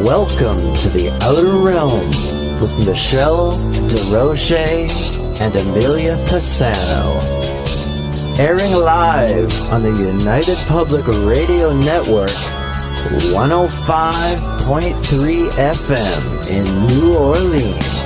Welcome to the Outer Realm with Michelle DeRoche and Amelia Pisano. Airing live on the United Public Radio Network, 105.3 FM in New Orleans.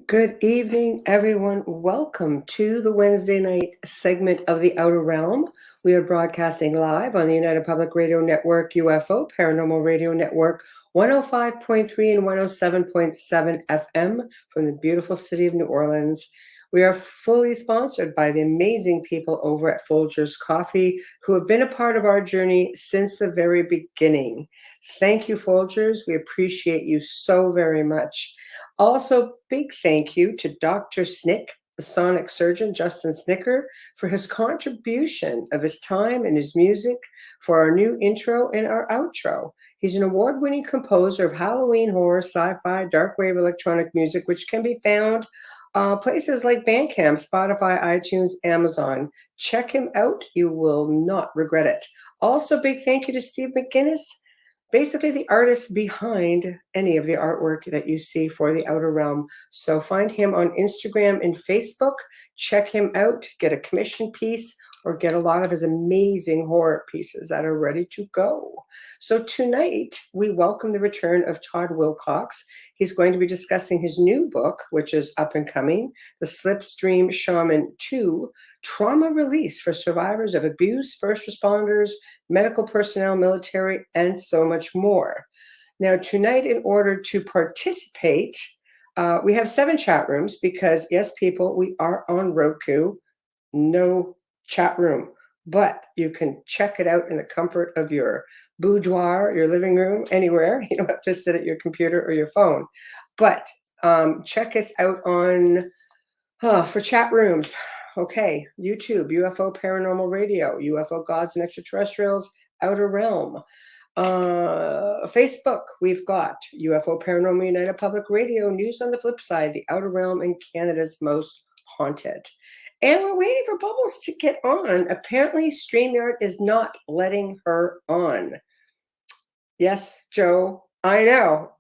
Good evening, everyone. Welcome to the Wednesday night segment of The Outer Realm. We are broadcasting live on the United Public Radio Network, UFO, Paranormal Radio Network, 105.3 and 107.7 FM from the beautiful city of New Orleans. We are fully sponsored by the amazing people over at Folgers Coffee who have been a part of our journey since the very beginning. Thank you, Folgers. We appreciate you so very much. Also, big thank you to Dr. Snick, the sonic surgeon, Justin Snicker, for his contribution of his time and his music for our new intro and our outro. He's an award-winning composer of Halloween horror, sci-fi, dark wave electronic music, which can be found places like Bandcamp, Spotify, iTunes, Amazon. Check him out. You will not regret it. Also, big thank you to Steve McGinnis, basically the artist behind any of the artwork that you see for The Outer Realm. So find him on Instagram and Facebook. Check him out. Get a commission piece or get a lot of his amazing horror pieces that are ready to go. So tonight, we welcome the return of Todd Wilcox. He's going to be discussing his new book, which is up and coming, The Slipstream Shaman 2, Trauma Release for Survivors of Abuse, First Responders, Medical Personnel, Military, and so much more. Now, tonight, in order to participate, we have 7 chat rooms because, yes, people, we are on Roku. No chat room, but you can check it out in the comfort of your boudoir, your living room, anywhere. You don't have to sit at your computer or your phone. But check us out on, for chat rooms. Okay, YouTube, UFO Paranormal Radio, UFO Gods and Extraterrestrials, Outer Realm. Facebook, we've got UFO Paranormal United Public Radio, News on the Flip Side, The Outer Realm, and Canada's Most Haunted. And we're waiting for Bubbles to get on. Apparently, StreamYard is not letting her on. Yes, Joe, I know.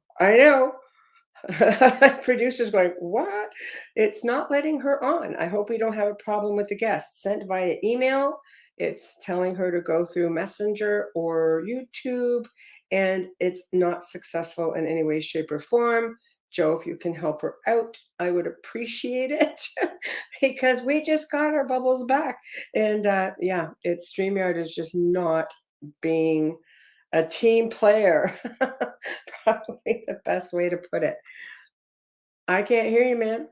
Producer's going, what? It's not letting her on. I hope we don't have a problem with the guests. Sent via email. It's telling her to go through Messenger or YouTube, and it's not successful in any way, shape, or form. Joe, if you can help her out, I would appreciate it because we just got our Bubbles back. And yeah, StreamYard is just not being a team player. Probably the best way to put it. I can't hear you, man.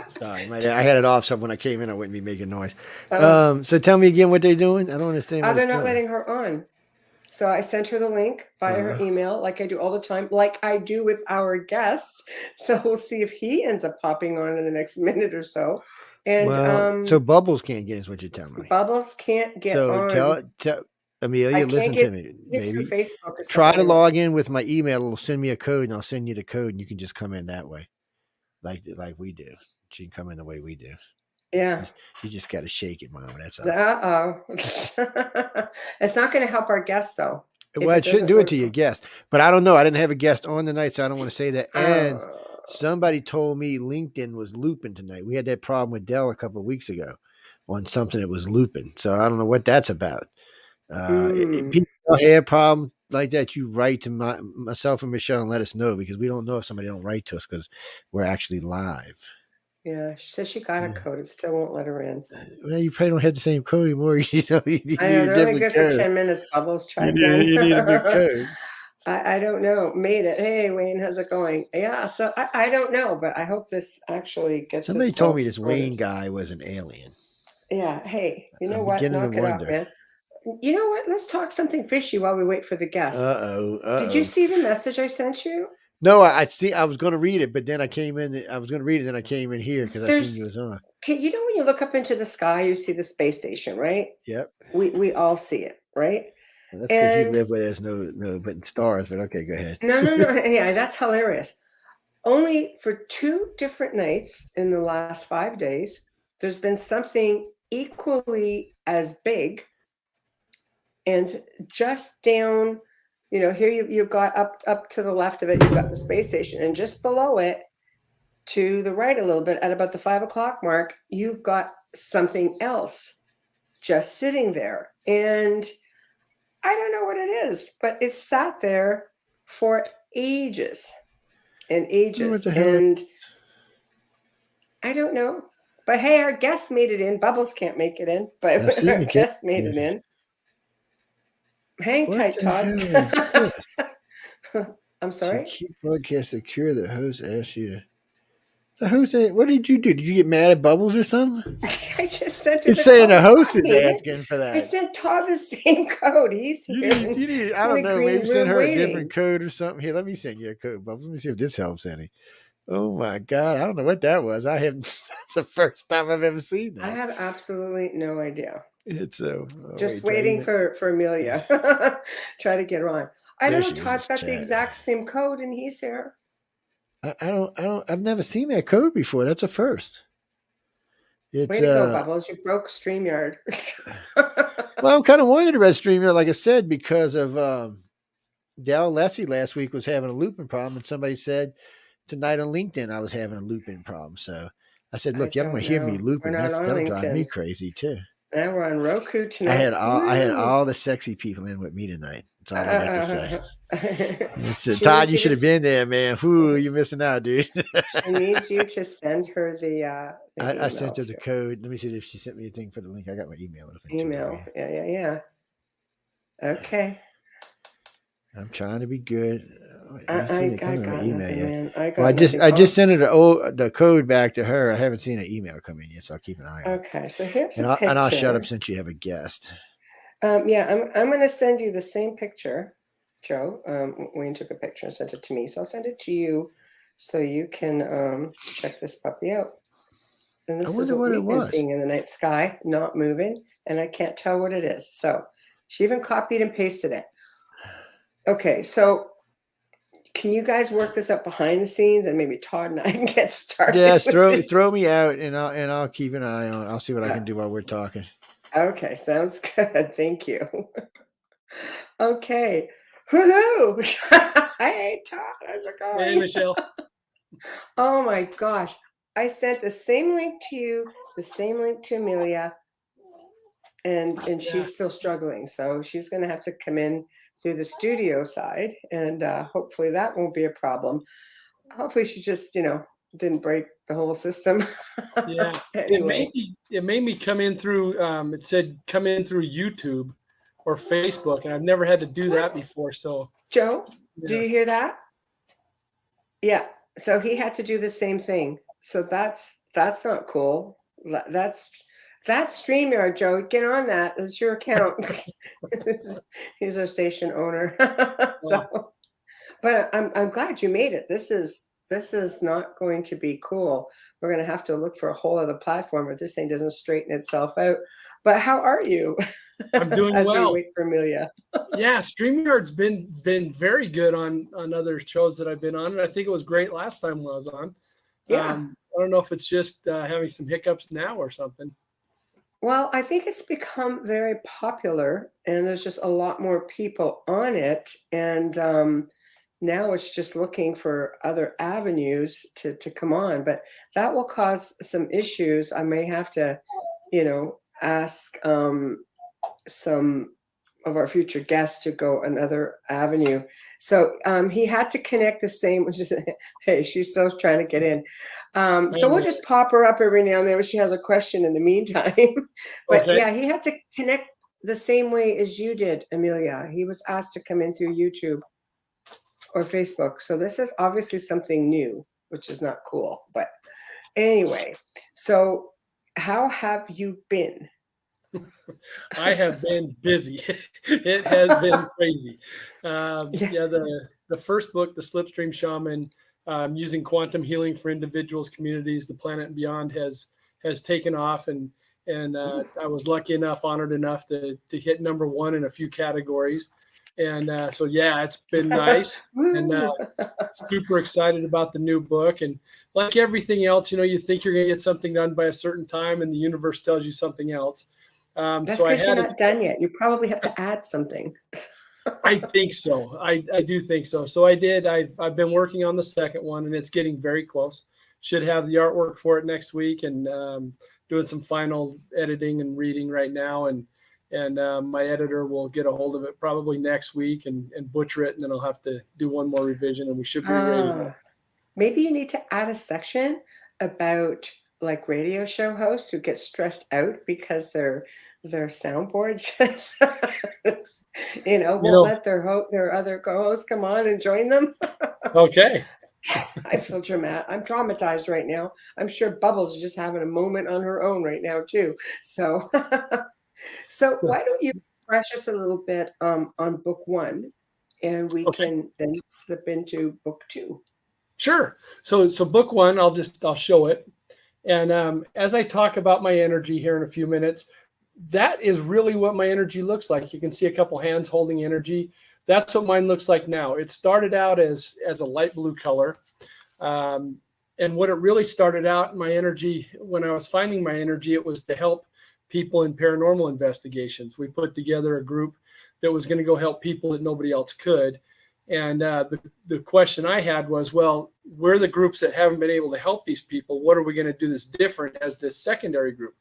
Sorry, I had it off, so when I came in, I wouldn't be making noise. So tell me again what they're doing. I don't understand. They're not letting her on. So I sent her the link via her email, like I do all the time, like I do with our guests. So we'll see if he ends up popping on in the next minute or so. And so Bubbles can't get, is what you're telling me. Bubbles can't get on. So tell Amelia, listen to me, baby. Facebook try to log in with my email. It'll send me a code, and I'll send you the code, and you can just come in that way, like we do. She can come in the way we do. Yeah. You just got to shake it, Mom. That's all. Uh-oh. It's not going to help our guest, though. Well, it shouldn't do it to your guest. But I don't know. I didn't have a guest on tonight, so I don't want to say that. And somebody told me LinkedIn was looping tonight. We had that problem with Dell a couple of weeks ago on something that was looping. So I don't know what that's about. If people have a problem like that, you write to myself and Michelle and let us know, because we don't know if somebody don't write to us because we're actually live. Yeah, she says she got a code. It still won't let her in. Well, you probably don't have the same code anymore. You I know, they're only good for 10 minutes, Bubbles. Try again. You need a new code. I don't know. Made it. Hey, Wayne, how's it going? Yeah, so I don't know, but I hope this actually gets Somebody told me this Wayne guy was an alien. Yeah, hey, you know what? Knock it out, man. You know what? Let's talk something fishy while we wait for the guest. Uh-oh. Did you see the message I sent you? No, I see. I was going to read it, but then I came in. I was going to read it, and I came in here because I seen There's, you was on. you know, when you look up into the sky, you see the space station, right? Yep. We all see it, right? Well, that's because you And live where there's no but stars. But okay, go ahead. no, yeah, that's hilarious. Only for 2 different nights in the last 5 days, there's been something equally as big, and just down, you know, here you've got up to the left of it, you've got the space station, and just below it, to the right a little bit, at about the 5 o'clock mark, you've got something else just sitting there. And I don't know what it is, but it's sat there for ages and What ages. the hell? And I don't know. But hey, our guest made it in. Bubbles can't make it in, I but seen our the cat. guest made it in. Hang What tight, the Todd. hell is this? I'm To sorry? keep broadcast secure, the host asked you to. The host, what did you do? Did you get mad at Bubbles or something? I just sent her It's the saying code. the host Todd is made it. asking for I that. sent Todd the same code. He's here I in don't the know. green Maybe send room her a waiting. different code or something. Here, let me send you a code, Bubbles. Let me see if this helps any. Oh my God. I don't know what that was. I haven't, that's the first time I've ever seen I that. have absolutely no idea. It's Just wait, waiting for Amelia. Try to get her on. I there don't know. she is. Todd's got the exact same code, and he's here. I've never seen that code before. That's a first. Way It's to go, Bubbles! You broke StreamYard. well, I'm kind of wondering about StreamYard, like I said, because of Dal Lessie last week was having a looping problem, and somebody said tonight on LinkedIn I was having a looping problem. So I said, I "Look, you don't want don't to hear me know. We're looping. not on That'll drive me LinkedIn. crazy too." Now we're on Roku tonight. I had Woo! all the sexy people in with me tonight. That's all I got to say. She Todd, needs you you should have to. been there, man. Whoo, you're missing out, dude. She needs you to send her the I email sent her the too. code. Let me see if she sent me a thing for the link. I got my email open too. Email. Yeah. Okay. I'm trying to be good. I It come in my got email nothing, yet? man. I Well, got nothing. I just sent her the code back to her. I haven't seen an email come in yet, so I'll keep an eye on it. Okay, so here's a And I'll shut up picture. since you have a guest. Yeah, I'm going to send you the same picture, Joe. Wayne took a picture and sent it to me, so I'll send it to you so you can check this puppy out. And I this is wonder what what it we've been was. seeing in the night sky, not moving, and I can't tell what it is. So she even copied and pasted it. Okay, so can you guys work this up behind the scenes, and maybe Todd and I can get started? Yes, with it? throw me out, and I'll keep an eye on. I'll see what I can do while we're talking. Okay, sounds good. Thank you. Okay. Woohoo! Hey, Todd, how's it going? Hey, Michelle. Oh my gosh. I sent the same link to you, the same link to Amelia, and she's still struggling. So she's going to have to come in through the studio side, and hopefully that won't be a problem. Hopefully she just, didn't break the whole system. Yeah. Anyway. It made me come in through, it said come in through YouTube or Facebook, and I've never had to do that before. So, Joe, do yeah. you hear that? Yeah. So he had to do the same thing. So that's not cool. That's StreamYard, Joe. Get on that. It's your account. He's our station owner. So, but I'm glad you made it. This is not going to be cool. We're going to have to look for a whole other platform if this thing doesn't straighten itself out. But how are you? I'm doing as well. we wait for Amelia. Yeah, StreamYard's been very good on other shows that I've been on, and I think it was great last time when I was on. Yeah. I don't know if it's just having some hiccups now or something. Well, I think it's become very popular, and there's just a lot more people on it. And now it's just looking for other avenues to come on. But that will cause some issues. I may have to, ask some of our future guests to go another avenue. So he had to connect the same, which is, hey, she's still trying to get in. So we'll just pop her up every now and then when she has a question in the meantime. But Okay. yeah, he had to connect the same way as you did, Amelia. He was asked to come in through YouTube or Facebook. So this is obviously something new, which is not cool. But anyway, so how have you been? I have been busy. It has been crazy. Yeah. The the first book, The Slipstream Shaman, using quantum healing for individuals, communities, the planet and beyond, has taken off, and I was lucky enough, honored enough to hit #1 in a few categories, and so yeah, it's been nice, and super excited about the new book. And like everything else, you think you're going to get something done by a certain time, and the universe tells you something else. That's So because you're not done yet. You probably have to add something. I think so. I do think so. So I did. I've been working on the second one, and it's getting very close. Should have the artwork for it next week, and doing some final editing and reading right now. And my editor will get a hold of it probably next week and butcher it, and then I'll have to do one more revision, and we should be ready. Maybe you need to add a section about like radio show hosts who get stressed out because their soundboard just won't let their other co-hosts come on and join them. Okay. I feel dramatic. I'm traumatized right now. I'm sure Bubbles is just having a moment on her own right now too. So why don't you refresh us a little bit on book 1, and we can then slip into book 2. Sure. So book 1, I'll show it. And as I talk about my energy here in a few minutes, that is really what my energy looks like. You can see a couple hands holding energy. That's what mine looks like now. It started out as a light blue color. And what it really started out, my energy, when I was finding my energy, it was to help people in paranormal investigations. We put together a group that was going to go help people that nobody else could. And the question I had was, well, we're the groups that haven't been able to help these people. What are we going to do that's different as this secondary group?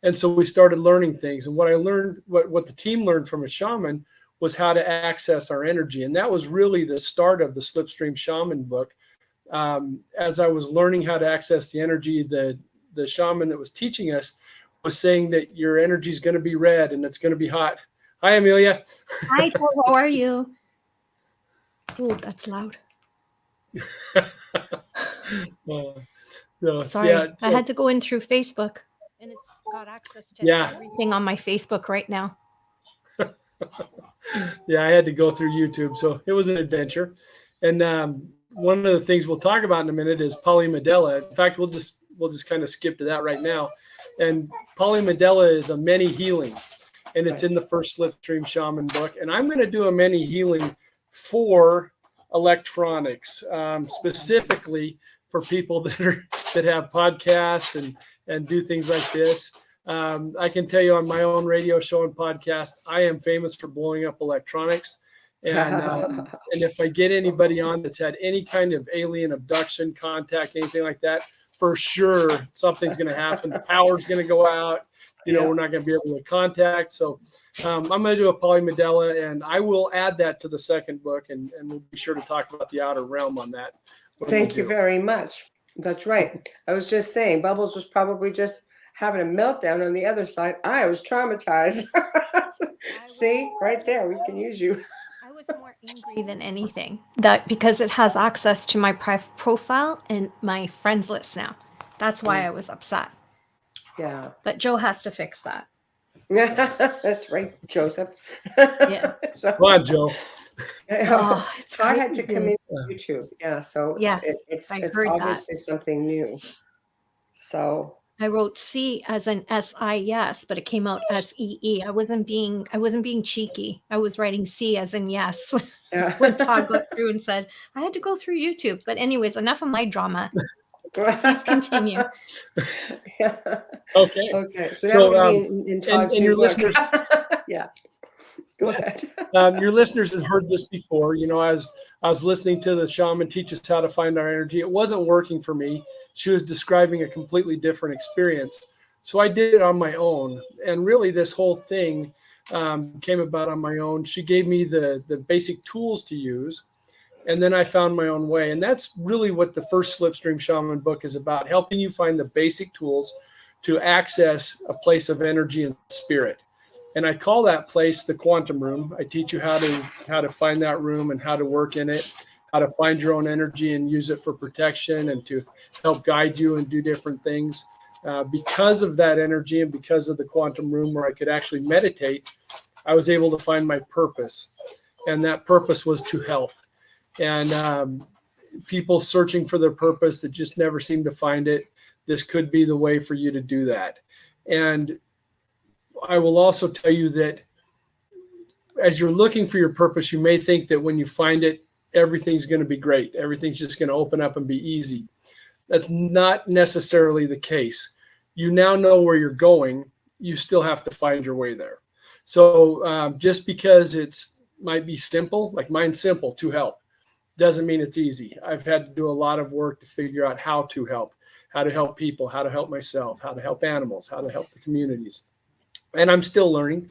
And so we started learning things. And what I learned, what the team learned from a shaman, was how to access our energy. And that was really the start of the Slipstream Shaman book. As I was learning how to access the energy, the shaman that was teaching us was saying that your energy is going to be red and it's going to be hot. Hi, Amelia. Hi, how are you? Oh, that's loud. Sorry, yeah, I had to go in through Facebook, and it's got access to everything on my Facebook right now. Yeah, I had to go through YouTube, so it was an adventure. And one of the things we'll talk about in a minute is polymedella. In fact, we'll just kind of skip to that right now. And polymedella is a many healing, and it's in the first Slipstream Shaman book. And I'm going to do a many healing for electronics, specifically for people that have podcasts and do things like this. I can tell you on my own radio show and podcast, I am famous for blowing up electronics. And if I get anybody on that's had any kind of alien abduction, contact, anything like that, for sure something's going to happen. The power's going to go out. We're not going to be able to contact. So I'm going to do a polymedella, and I will add that to the second book, and we'll be sure to talk about the outer realm on that. Thank you very much. That's right. I was just saying, Bubbles was probably just having a meltdown on the other side. I was traumatized. See, right there, we can use you. I was more angry than anything, that because it has access to my profile and my friends list now. That's why I was upset. Yeah. But Joe has to fix that. That's right, Joseph. Yeah. So, come on, Joe. So I had to come in YouTube. Yeah. So it's obviously something new. So I wrote C as an SIS, but it came out SEE. I wasn't being cheeky. I was writing C as in yes. When Todd got through and said, I had to go through YouTube. But anyways, enough of my drama. Please continue. Okay. So now in Todd's and your listeners, go ahead. Your listeners have heard this before. As I was listening to the shaman teach us how to find our energy, it wasn't working for me. She was describing a completely different experience. So I did it on my own. And really this whole thing came about on my own. She gave me the basic tools to use. And then I found my own way. And that's really what the first Slipstream Shaman book is about, helping you find the basic tools to access a place of energy and spirit. And I call that place the quantum room. I teach you how to find that room and how to work in it, how to find your own energy and use it for protection and to help guide you and do different things. Because of that energy and because of the quantum room where I could actually meditate, I was able to find my purpose. And that purpose was to help. and people searching for their purpose that just never seem to find it. This could be the way for you to do that. And I will also tell you that as you're looking for your purpose, you may think that when you find it, everything's going to be great. Everything's just going to open up and be easy. That's not necessarily the case. You now know where you're going. You still have to find your way there. So just because it's might be simple, like mine's simple, to help, doesn't mean it's easy. I've had to do a lot of work to figure out how to help people, how to help myself, how to help animals, how to help the communities. And I'm still learning.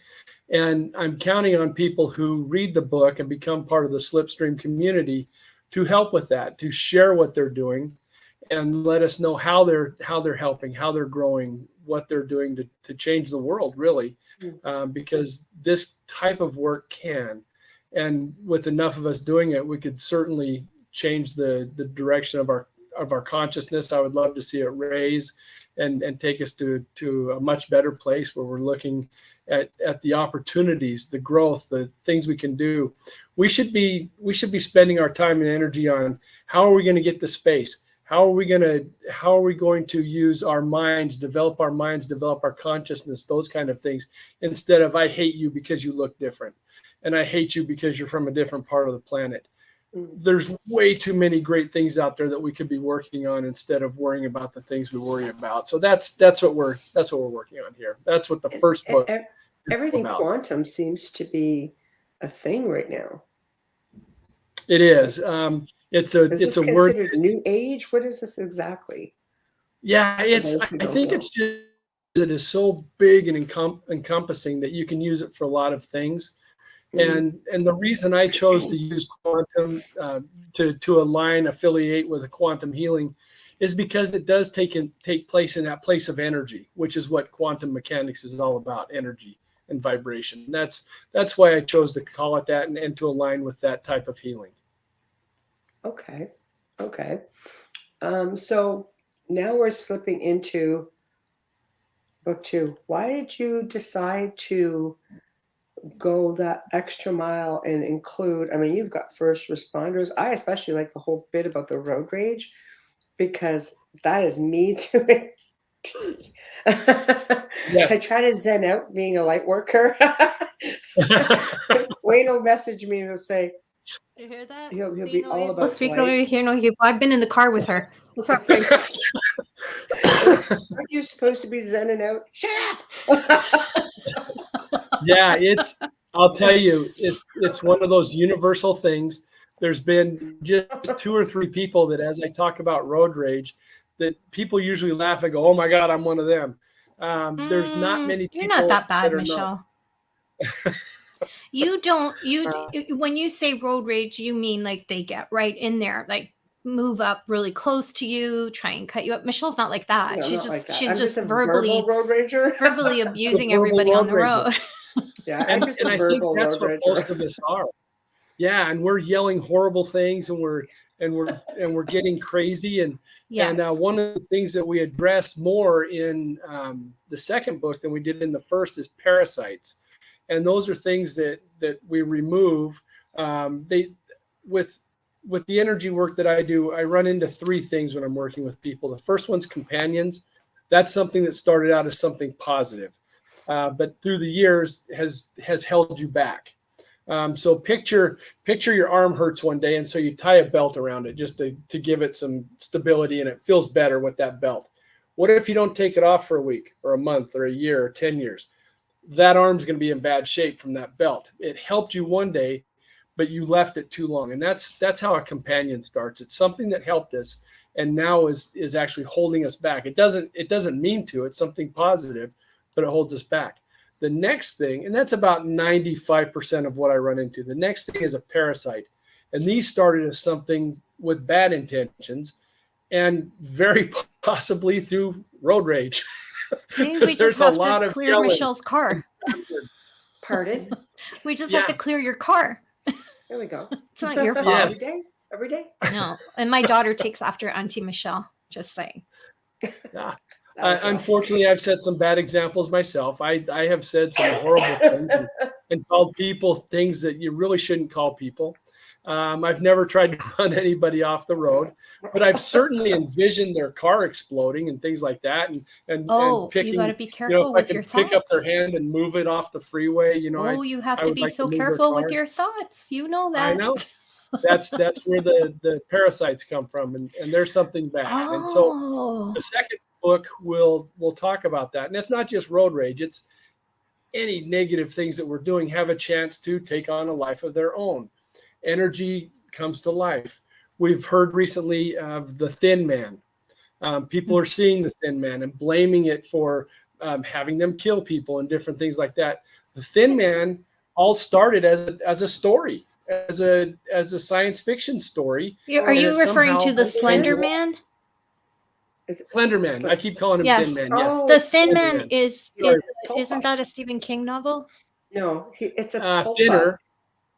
And I'm counting on people who read the book and become part of the Slipstream community to help with that, to share what they're doing and let us know how they're helping, how they're growing, what they're doing to change the world, really, because this type of work can. And with enough of us doing it, we could certainly change the direction of our consciousness. I would love to see it raise and take us to a much better place where we're looking at the opportunities, the growth, the things we can do. We should be spending our time and energy on how are we going to get the space? How are we going to use our minds, develop our consciousness, those kind of things, instead of I hate you because you look different and I hate you because you're from a different part of the planet. There's way too many great things out there that we could be working on instead of worrying about the things we worry about. So that's what we're working on here. That's what the first book. Everything quantum seems to be a thing right now. It is. It's a word. Considered new age? What is this exactly? Yeah, I think it's just it is so big and encompassing that you can use it for a lot of things. And the reason I chose to use quantum to affiliate with a quantum healing is because it does take place in that place of energy, which is what quantum mechanics is all about, energy and vibration. That's why I chose to call it that and to align with that type of healing. Okay. So now we're slipping into book 2. Why did you decide to go that extra mile and include, I mean, you've got first responders. I especially like the whole bit about the road rage because that is me to a T. Yes. I try to zen out being a light worker. Wayne will message me and he'll say, you hear that? He'll be all about speak light. over here. No, I've been in the car with her. What's up? Aren't you supposed to be zenning out? Shut up! Yeah, I'll tell you, it's one of those universal things. There's been just 2 or 3 people that, as I talk about road rage, that people usually laugh and go, "Oh my God, I'm one of them." There's not many people. You're not that bad, Michelle. You don't. When you say road rage, you mean like they get right in there, like move up really close to you, try and cut you up. Michelle's not like that. No, she's she's just a verbally road rager, verbally abusing everybody on the road. Yeah, and I think that's what most of us are. Yeah, and we're yelling horrible things, and we're getting crazy, and yes. And one of the things that we address more in the second book than we did in the first is parasites, and those are things that we remove. With the energy work that I do, I run into 3 things when I'm working with people. The first one's companions. That's something that started out as something positive, but through the years has held you back. So picture your arm hurts one day, and so you tie a belt around it just to give it some stability, and it feels better with that belt. What if you don't take it off for a week or a month or a year or 10 years? That arm's going to be in bad shape from that belt. It helped you one day, but you left it too long. And that's how a companion starts. It's something that helped us and now is actually holding us back. It doesn't mean to. It's something positive, but it holds us back. The next thing, and that's about 95% of what I run into, the next thing is a parasite. And these started as something with bad intentions and very possibly through road rage. See, we just have to clear Michelle's car. Pardon? We just have to clear your car. There we go. It's not your fault. Yes. Every day? No. And my daughter takes after Auntie Michelle. Just saying. Yeah. Unfortunately, I've set some bad examples myself. I have said some horrible things and called people things that you really shouldn't call people. I've never tried to run anybody off the road, but I've certainly envisioned their car exploding and things like that. And picking, you got to be if careful I with your could pick up their thoughts. hand and move it off the freeway, You have I to would be like so to move their careful with car. your thoughts. You know I that. know. That's where the parasites come from, and there's something bad. And so Oh, the second book will talk about that. And it's not just road rage, it's any negative things that we're doing have a chance to take on a life of their own. Energy comes to life. We've heard recently of the Thin Man. People are seeing the Thin Man and blaming it for having them kill people and different things like that. The Thin Man all started as a story, as a science fiction story. are you referring to the Slender Man? Man? Slender Man. I keep calling him Yes. Thin Man. Yes. Oh, The Thin Slender Man isn't that a Stephen King novel? No, it's a tulpa. Thinner.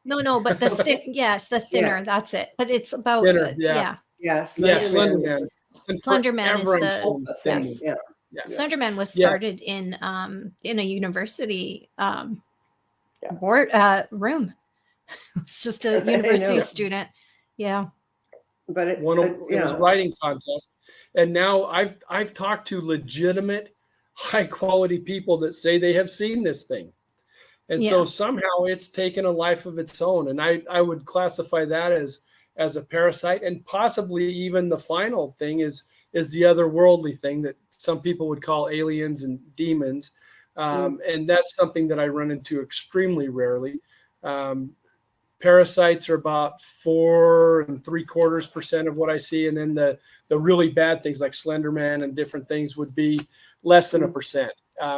No, but the the thinner. Yeah. That's it. But it's about Thinner, yeah. Yes. Slender Man. Slender Man is the yes. Yeah. Slender Man was started in a university board room. It's just a university student. Yeah. But it was a writing contest, and now I've talked to legitimate, high quality people that say they have seen this thing, and so somehow it's taken a life of its own, and I would classify that as a parasite, and possibly even the final thing is the otherworldly thing that some people would call aliens and demons, and that's something that I run into extremely rarely. Parasites are about 4.75% of what I see, and then the really bad things like Slender Man and different things would be less than 1%.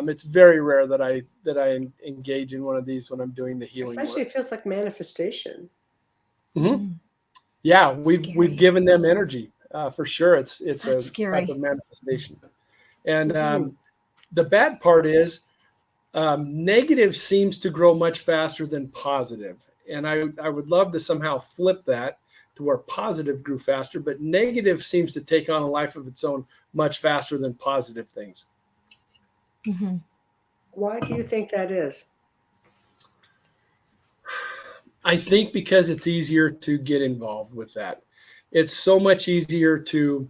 It's very rare that I engage in one of these when I'm doing the healing. Essentially, it feels like manifestation. Mm-hmm. Yeah, we've given them energy for sure. It's a type of manifestation, and the bad part is negative seems to grow much faster than positive. And I would love to somehow flip that to where positive grew faster, but negative seems to take on a life of its own much faster than positive things. Mm-hmm. Why do you think that is? I think because it's easier to get involved with that. It's so much easier to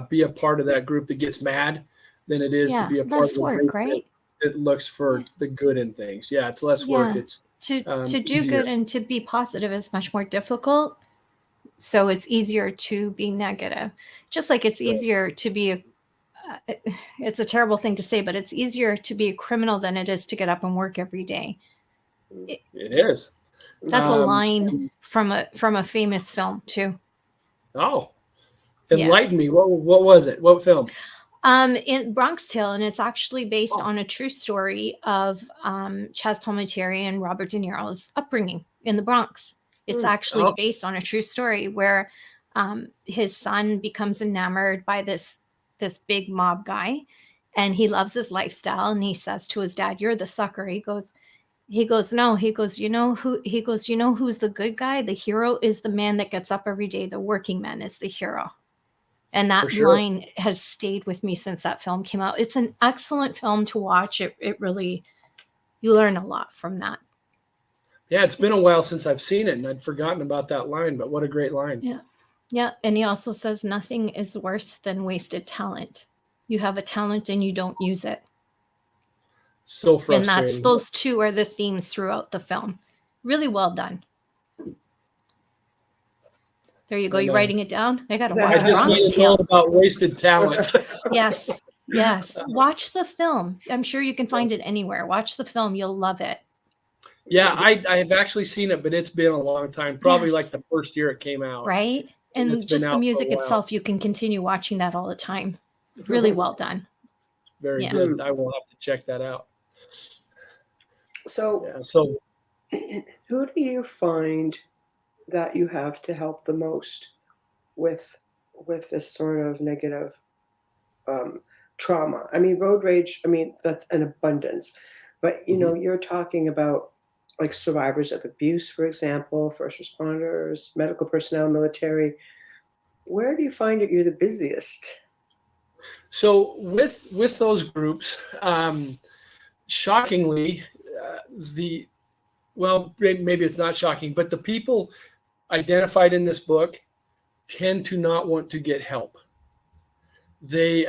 be a part of that group that gets mad than it is to be a part of the group that looks for the good in things. Yeah, it's less work. It's to do easier. good and to be positive is much more difficult. So it's easier to be negative. Just like it's easier to be it's a terrible thing to say, but it's easier to be a criminal than it is to get up and work every day. It is. That's a line from a famous film too. Oh, enlighten me. What was it? What film? In Bronx Tale, and it's actually based on a true story of Chaz Palminteri and Robert De Niro's upbringing in the Bronx. It's actually based on a true story where his son becomes enamored by this big mob guy, and he loves his lifestyle, and he says to his dad, "You're the sucker." He goes, "No." He goes, "You know who?" He goes, "You know who's the good guy? The hero is the man that gets up every day. The working man is the hero." And that line has stayed with me since that film came out. It's an excellent film to watch. It really, you learn a lot from that. Yeah, it's been a while since I've seen it, and I'd forgotten about that line, but what a great line. Yeah. Yeah. And he also says nothing is worse than wasted talent. You have a talent and you don't use it. So frustrating. And those two are the themes throughout the film. Really well done. There you go. You're writing it down. I got to watch. I just want to know about wasted talent. Yes. Watch the film. I'm sure you can find it anywhere. Watch the film. You'll love it. Yeah, I have actually seen it, but it's been a long time. Probably like the first year it came out. Right. And just the music itself, you can continue watching that all the time. Really well done. Very good. I will have to check that out. So who do you find that you have to help the most with this sort of negative trauma? I mean, road rage, that's an abundance, but you're talking about like survivors of abuse, for example, first responders, medical personnel, military. Where do you find that you're the busiest? So with those groups, shockingly, maybe it's not shocking, but the people identified in this book tend to not want to get help. They're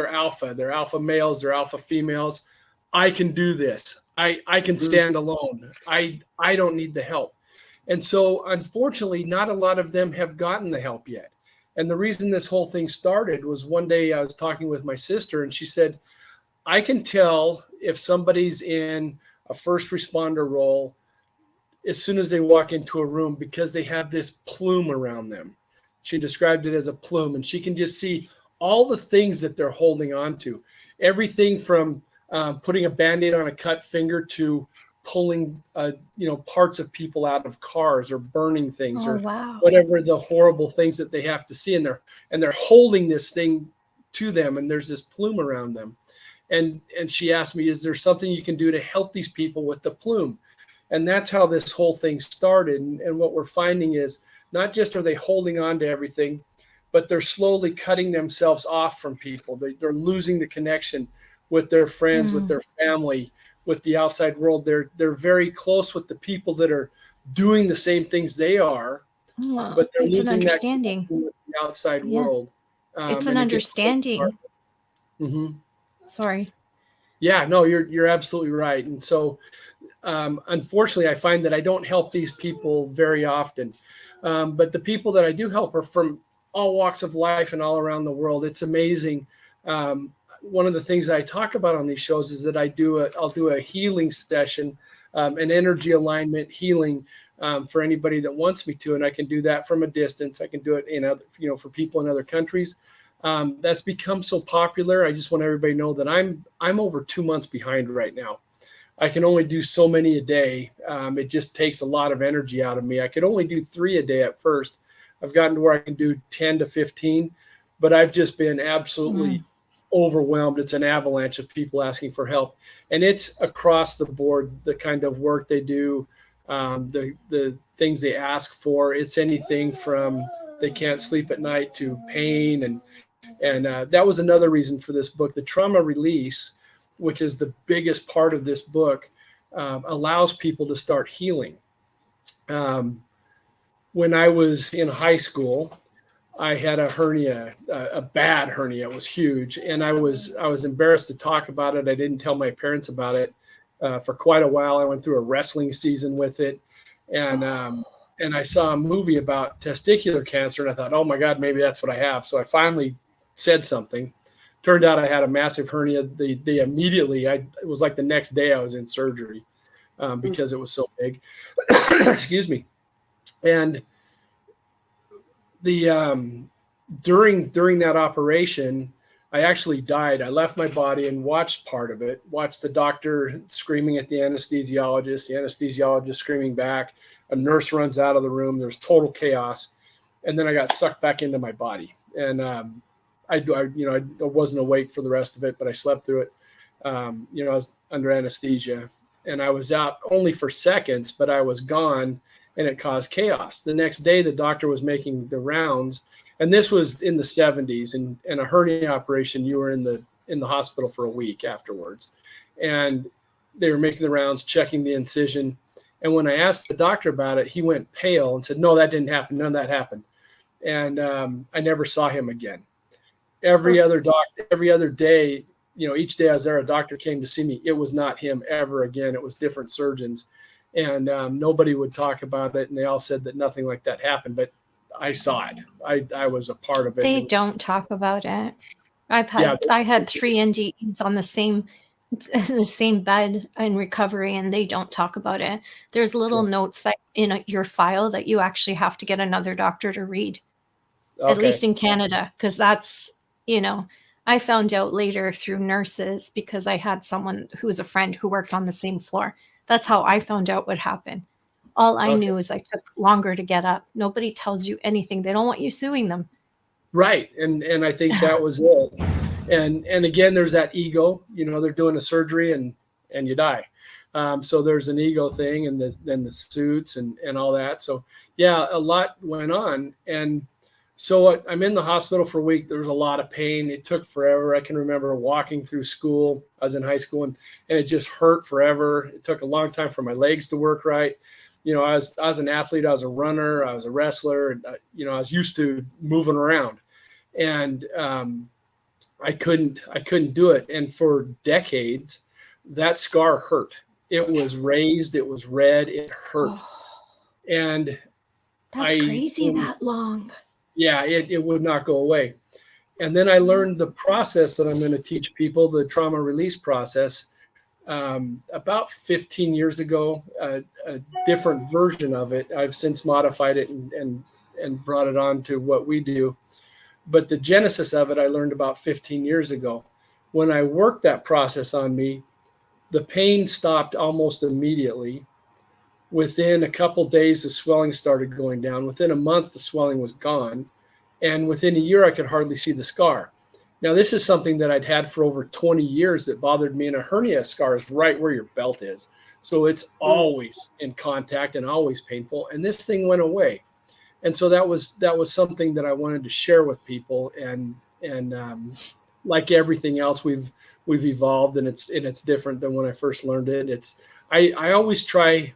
alpha males, they're alpha females. I can do this. I can stand alone. I don't need the help. And so unfortunately, not a lot of them have gotten the help yet. And the reason this whole thing started was one day I was talking with my sister, and she said, I can tell if somebody's in a first responder role as soon as they walk into a room because they have this plume around them. She described it as a plume, and she can just see all the things that they're holding on to. Everything from putting a Band-Aid on a cut finger to pulling parts of people out of cars or burning things whatever the horrible things that they have to see, and they're holding this thing to them, and there's this plume around them. And she asked me, is there something you can do to help these people with the plume? And that's how this whole thing started. And what we're finding is not just are they holding on to everything, but they're slowly cutting themselves off from people. They're losing the connection with their friends, with their family, with the outside world. They're very close with the people that are doing the same things they are, but they're losing an understanding that with the outside world. It's an understanding. Sorry. Yeah, no, you're absolutely right. And so, unfortunately, I find that I don't help these people very often. But the people that I do help are from all walks of life and all around the world. It's amazing. One of the things I talk about on these shows is that I'll do a healing session, an energy alignment healing for anybody that wants me to, and I can do that from a distance. I can do it in other, for people in other countries. That's become so popular. I just want everybody to know that I'm over 2 months behind right now. I can only do so many a day. It just takes a lot of energy out of me. I could only do 3 a day at first. I've gotten to where I can do 10 to 15, but I've just been absolutely overwhelmed. It's an avalanche of people asking for help, and it's across the board. The kind of work they do, the things they ask for. It's anything from they can't sleep at night to pain, and that was another reason for this book. The trauma release, which is the biggest part of this book, allows people to start healing. When I was in high school, I had a hernia, a bad hernia. It was huge, and I was embarrassed to talk about it. I didn't tell my parents about it for quite a while. I went through a wrestling season with it, and I saw a movie about testicular cancer, and I thought, oh my God, maybe that's what I have. So I finally said something. Turned out I had a massive hernia. They immediately, it was like the next day I was in surgery because it was so big. Excuse me. And during that operation, I actually died. I left my body and watched part of it, watched the doctor screaming at the anesthesiologist screaming back. A nurse runs out of the room. There's total chaos. And then I got sucked back into my body. And I wasn't awake for the rest of it, but I slept through it. I was under anesthesia, and I was out only for seconds, but I was gone, and it caused chaos. The next day, the doctor was making the rounds, and this was in the 70s, and a hernia operation, you were in the hospital for a week afterwards. And they were making the rounds, checking the incision. And when I asked the doctor about it, he went pale and said, no, that didn't happen. None of that happened. And I never saw him again. Every other day, each day I was there, a doctor came to see me. It was not him ever again. It was different surgeons. And nobody would talk about it. And they all said that nothing like that happened. But I saw it. I was a part of it. They don't talk about it. I had 3 NDEs on the same bed in recovery, and they don't talk about it. There's little notes that in your file that you actually have to get another doctor to read. Okay. At least in Canada, because that's, I found out later through nurses because I had someone who was a friend who worked on the same floor. That's how I found out what happened. All I knew is I took longer to get up. Nobody tells you anything. They don't want you suing them. Right. And I think that was it. And again, there's that ego, they're doing a surgery and you die. So there's an ego thing, and then the suits and all that. So yeah, a lot went on. And so I'm in the hospital for a week. There was a lot of pain. It took forever. I can remember walking through school. I was in high school, and it just hurt forever. It took a long time for my legs to work right. I was an athlete, I was a runner, I was a wrestler, and, I was used to moving around, and I couldn't do it. And for decades, that scar hurt. It was raised, it was red, it hurt. Oh, And that's crazy that long. Yeah, it would not go away. And then I learned the process that I'm going to teach people, the trauma release process, about 15 years ago, a different version of it. I've since modified it and brought it on to what we do. But the genesis of it, I learned about 15 years ago. When I worked that process on me, the pain stopped almost immediately. Within a couple days, the swelling started going down. Within a month, the swelling was gone. And within a year, I could hardly see the scar. Now, this is something that I'd had for over 20 years that bothered me. And a hernia scar is right where your belt is. So it's always in contact and always painful. And this thing went away. And so that was something that I wanted to share with people. And like everything else, we've evolved, and it's different than when I first learned it. I always try.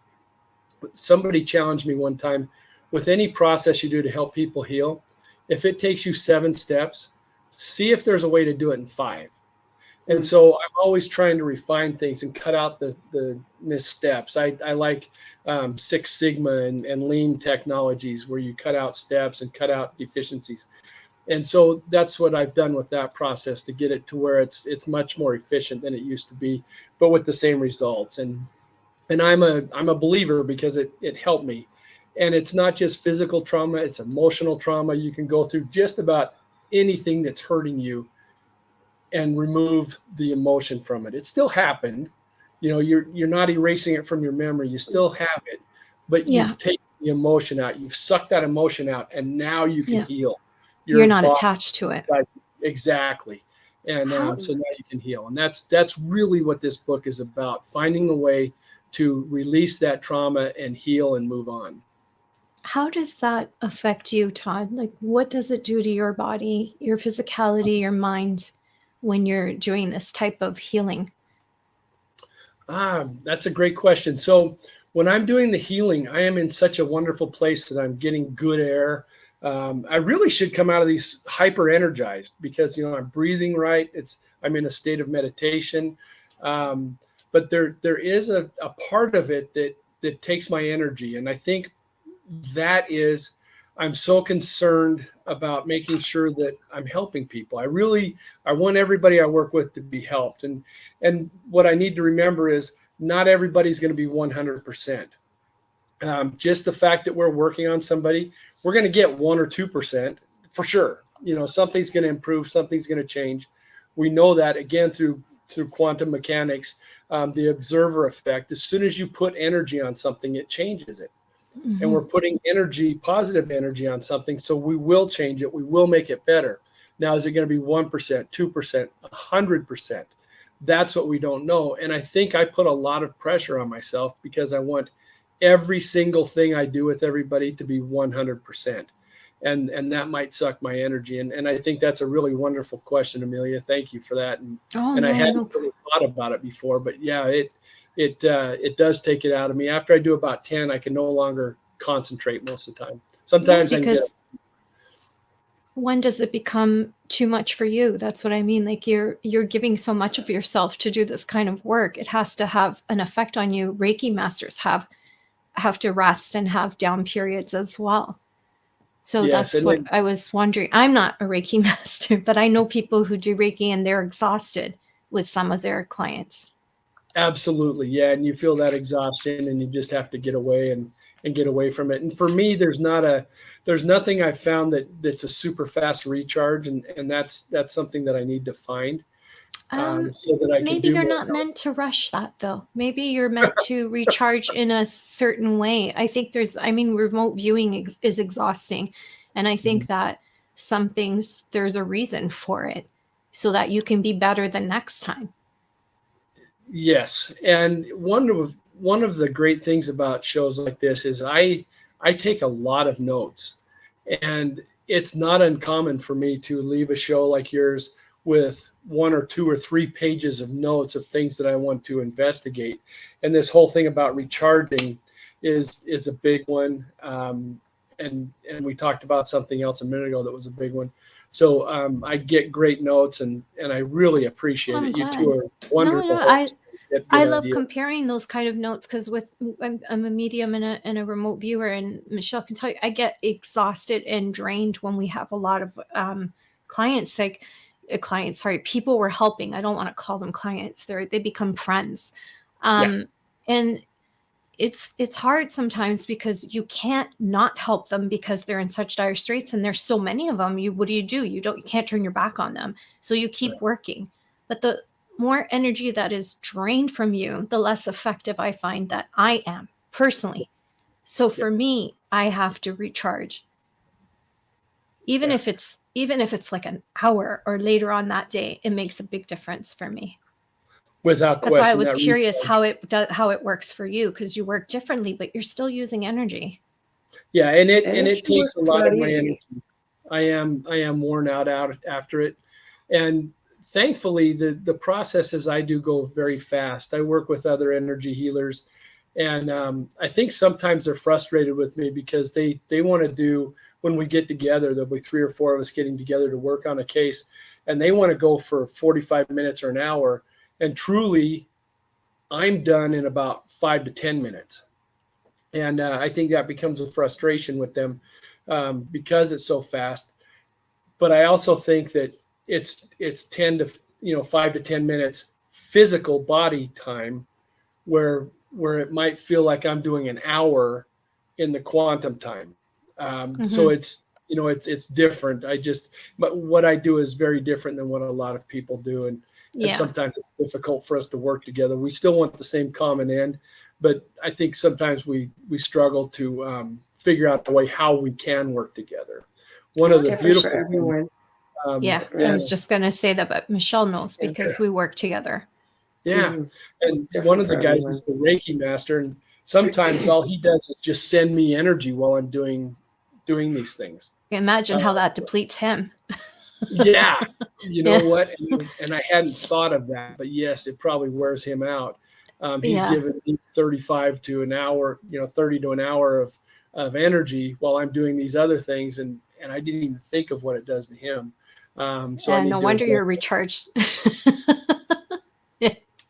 Somebody challenged me one time, with any process you do to help people heal, if it takes you 7 steps, see if there's a way to do it in 5. And so I'm always trying to refine things and cut out the missteps. I like 6 Sigma and lean technologies where you cut out steps and cut out deficiencies. And so that's what I've done with that process to get it to where it's much more efficient than it used to be, but with the same results. And I'm a believer because it helped me. And it's not just physical trauma, it's emotional trauma. You can go through just about anything that's hurting you and remove the emotion from it. It still happened. You're not erasing it from your memory. You still have it, but you've taken the emotion out. You've sucked that emotion out, and now you can heal. You're not attached to it. Exactly. And so now you can heal. And that's really what this book is about, finding a way to release that trauma and heal and move on. How does that affect you, Todd? Like, what does it do to your body, your physicality, your mind when you're doing this type of healing? That's a great question. So when I'm doing the healing, I am in such a wonderful place that I'm getting good air. I really should come out of these hyper energized because, I'm breathing right. I'm in a state of meditation. But there is a part of it that takes my energy. And I think that is, I'm so concerned about making sure that I'm helping people. I want everybody I work with to be helped. And what I need to remember is not everybody's going to be 100%. Just the fact that we're working on somebody, we're going to get 1 or 2% for sure. Something's going to improve, something's going to change. We know that again through quantum mechanics, the observer effect. As soon as you put energy on something, it changes it. Mm-hmm. And we're putting positive energy on something. So we will change it. We will make it better. Now, is it going to be 1%, 2%, 100%? That's what we don't know. And I think I put a lot of pressure on myself because I want every single thing I do with everybody to be 100%. And that might suck my energy. And I think that's a really wonderful question, Amelia. Thank you for that. I hadn't really thought about it before, but yeah, it does take it out of me. After I do about 10, I can no longer concentrate most of the time. Sometimes when does it become too much for you? That's what I mean. Like you're giving so much of yourself to do this kind of work. It has to have an effect on you. Reiki masters have to rest and have down periods as well. So that's what I was wondering. I'm not a Reiki master, but I know people who do Reiki and they're exhausted with some of their clients. Absolutely. Yeah. And you feel that exhaustion and you just have to get away and get away from it. And for me, there's nothing I've found that's a super fast recharge. And that's something that I need to find. So that I can maybe you're not meant to rush that though. Maybe you're meant to recharge in a certain way. I think remote viewing is exhausting. And I think that some things, there's a reason for it so that you can be better the next time. Yes. And one of the great things about shows like this is I take a lot of notes, and it's not uncommon for me to leave a show like yours with 1 or 2 or 3 pages of notes of things that I want to investigate. And this whole thing about recharging is a big one. And we talked about something else a minute ago that was a big one. So I get great notes, and I really appreciate I'm it. You glad. two are wonderful hosts. I love comparing those kind of notes because I'm a medium and a remote viewer, and Michelle can tell you I get exhausted and drained when we have a lot of clients. Like people we're helping. I don't want to call them clients. They become friends, and it's hard sometimes because you can't not help them because they're in such dire straits, and there's so many of them. What do? You can't turn your back on them, so you keep working. But the more energy that is drained from you, the less effective I find that I am personally. So for me, I have to recharge. Even if it's like an hour or later on that day, it makes a big difference for me. Without question. That's why I was curious how it works for you, because you work differently, but you're still using energy. Yeah, and it takes a lot of my energy. I am worn out after it, and thankfully, the processes I do go very fast. I work with other energy healers, and I think sometimes they're frustrated with me because they want to do, when we get together, there'll be 3 or 4 of us getting together to work on a case, and they want to go for 45 minutes or an hour, and truly, I'm done in about 5 to 10 minutes. And I think that becomes a frustration with them because it's so fast. But I also think that it's 5 to 10 minutes physical body time where it might feel like I'm doing an hour in the quantum time. So it's different. But what I do is very different than what a lot of people do. And sometimes it's difficult for us to work together. We still want the same common end, but I think sometimes we struggle to figure out the way how we can work together. One of the beautiful for everyone. I was just going to say that, but Michelle knows because we work together. Yeah. And one of the guys is the Reiki master, and sometimes all he does is just send me energy while I'm doing these things. Imagine how that depletes him. Yeah. You know what? And I hadn't thought of that, but yes, it probably wears him out. He's given me 35 to an hour, 30 to an hour of energy while I'm doing these other things. And I didn't even think of what it does to him. So no wonder you're recharged.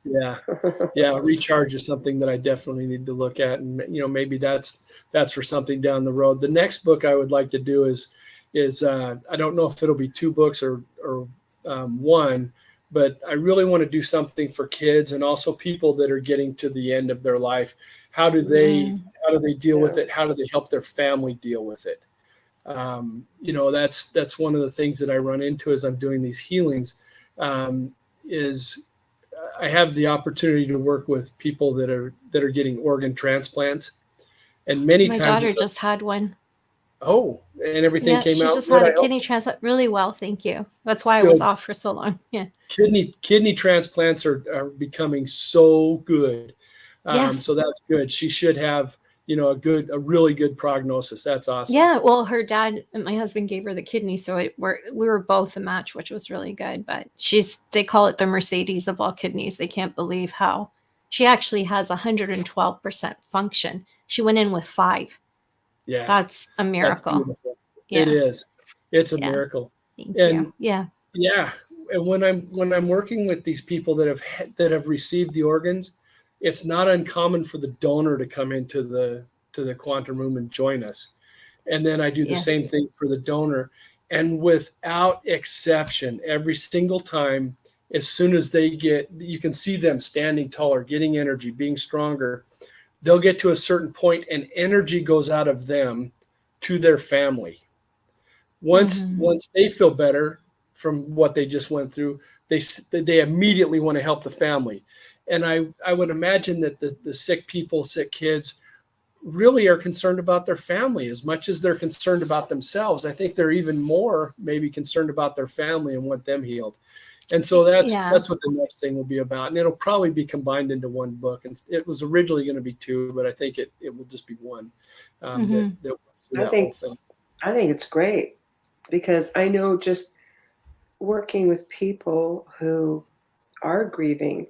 Yeah. Recharge is something that I definitely need to look at, and maybe that's for something down the road. The next book I would like to do is I don't know if it'll be 2 books or 1, but I really want to do something for kids and also people that are getting to the end of their life. How do they deal with it? How do they help their family deal with it? That's one of the things that I run into as I'm doing these healings. Is I have the opportunity to work with people that are getting organ transplants, and many times my daughter just had one. Oh, and everything came out. She just had a kidney transplant really well, thank you. That's why I was off for so long. Yeah, kidney transplants are becoming so good. So that's good. She should have a really good prognosis. That's awesome. Yeah, well, her dad and my husband gave her the kidney, so we were both a match, which was really good. But they call it the Mercedes of all kidneys. They can't believe how she actually has 112% function. She went in with 5. Yeah, that's a miracle. That's it is. It's a miracle. Thank you. Yeah. And when I'm working with these people that have received the organs, it's not uncommon for the donor to come into the quantum room and join us. And then I do the same thing for the donor. And without exception, every single time, as soon as you can see them standing taller, getting energy, being stronger, they'll get to a certain point and energy goes out of them to their family. Once they feel better from what they just went through, they immediately want to help the family. And I would imagine that the sick people, sick kids really are concerned about their family as much as they're concerned about themselves. I think they're even more maybe concerned about their family and want them healed. And so that's what the next thing will be about. And it'll probably be combined into 1 book. And it was originally going to be 2, but I think it will just be 1. I think it's great because I know just working with people who are grieving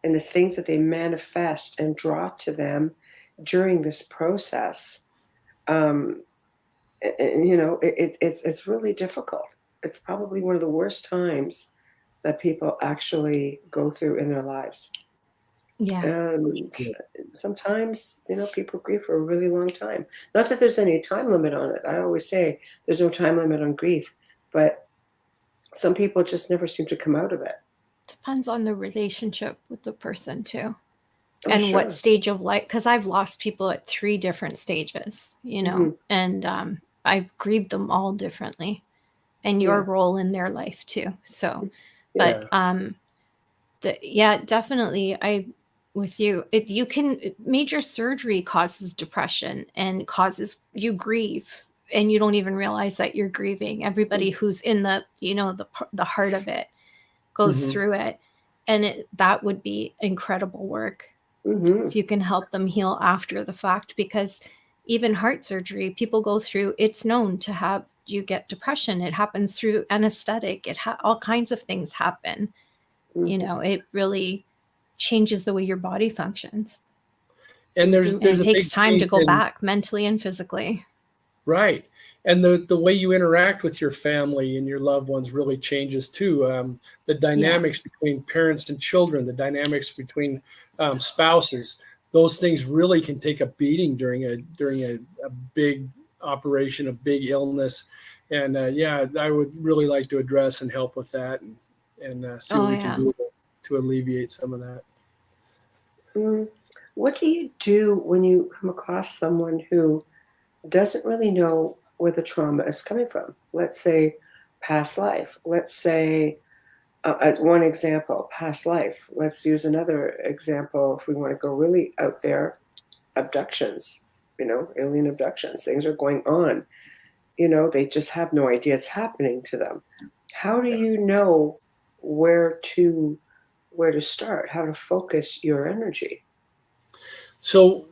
and the things that they manifest and draw to them during this process, and, you know, it's really difficult. It's probably one of the worst times that people actually go through in their lives. Yeah. And sometimes, you know, people grieve for a really long time. Not that there's any time limit on it. I always say there's no time limit on grief, but some people just never seem to come out of it. Depends on the relationship with the person too. Oh, And sure. what stage of life, because I've lost people at 3 different stages, you know, and I've grieved them all differently, and your role in their life too. So, but definitely, I with you. Major surgery causes depression and causes you grieve, and you don't even realize that you're grieving. Everybody who's in the, you know, the heart of it goes through it, and that would be incredible work if you can help them heal after the fact, because even heart surgery, people go through, it's known to have, you get depression. It happens through anesthetic. All kinds of things happen. You know, it really changes the way your body functions. And it takes time to go back mentally and physically. Right. And the way you interact with your family and your loved ones really changes too. The dynamics between parents and children, the dynamics between spouses, those things really can take a beating during a big operation, a big illness. And I would really like to address and help with that, and see what we can do to alleviate some of that. What do you do when you come across someone who doesn't really know where the trauma is coming from? Let's say past life. Let's say one example, past life. Let's use another example if we want to go really out there. Abductions, you know, alien abductions. Things are going on. You know, they just have no idea it's happening to them. How do you know where to start? How to focus your energy? So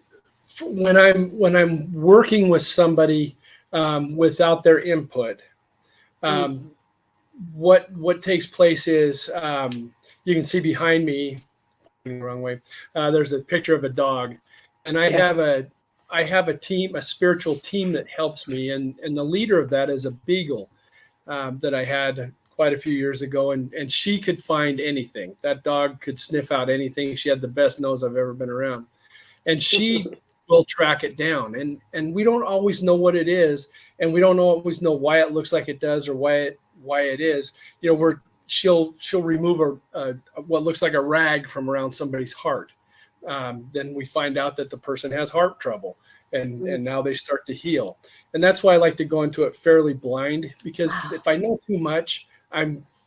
when I'm working with somebody without their input, what takes place is, you can see behind me, the wrong way. There's a picture of a dog, and I have a team, a spiritual team that helps me, and the leader of that is a beagle that I had quite a few years ago, and she could find anything. That dog could sniff out anything. She had the best nose I've ever been around, and she will track it down. And we don't always know what it is, and we don't always know why it looks like it does or why it is. You know, she'll remove what looks like a rag from around somebody's heart. Then we find out that the person has heart trouble, and now they start to heal. And that's why I like to go into it fairly blind, because if I know too much,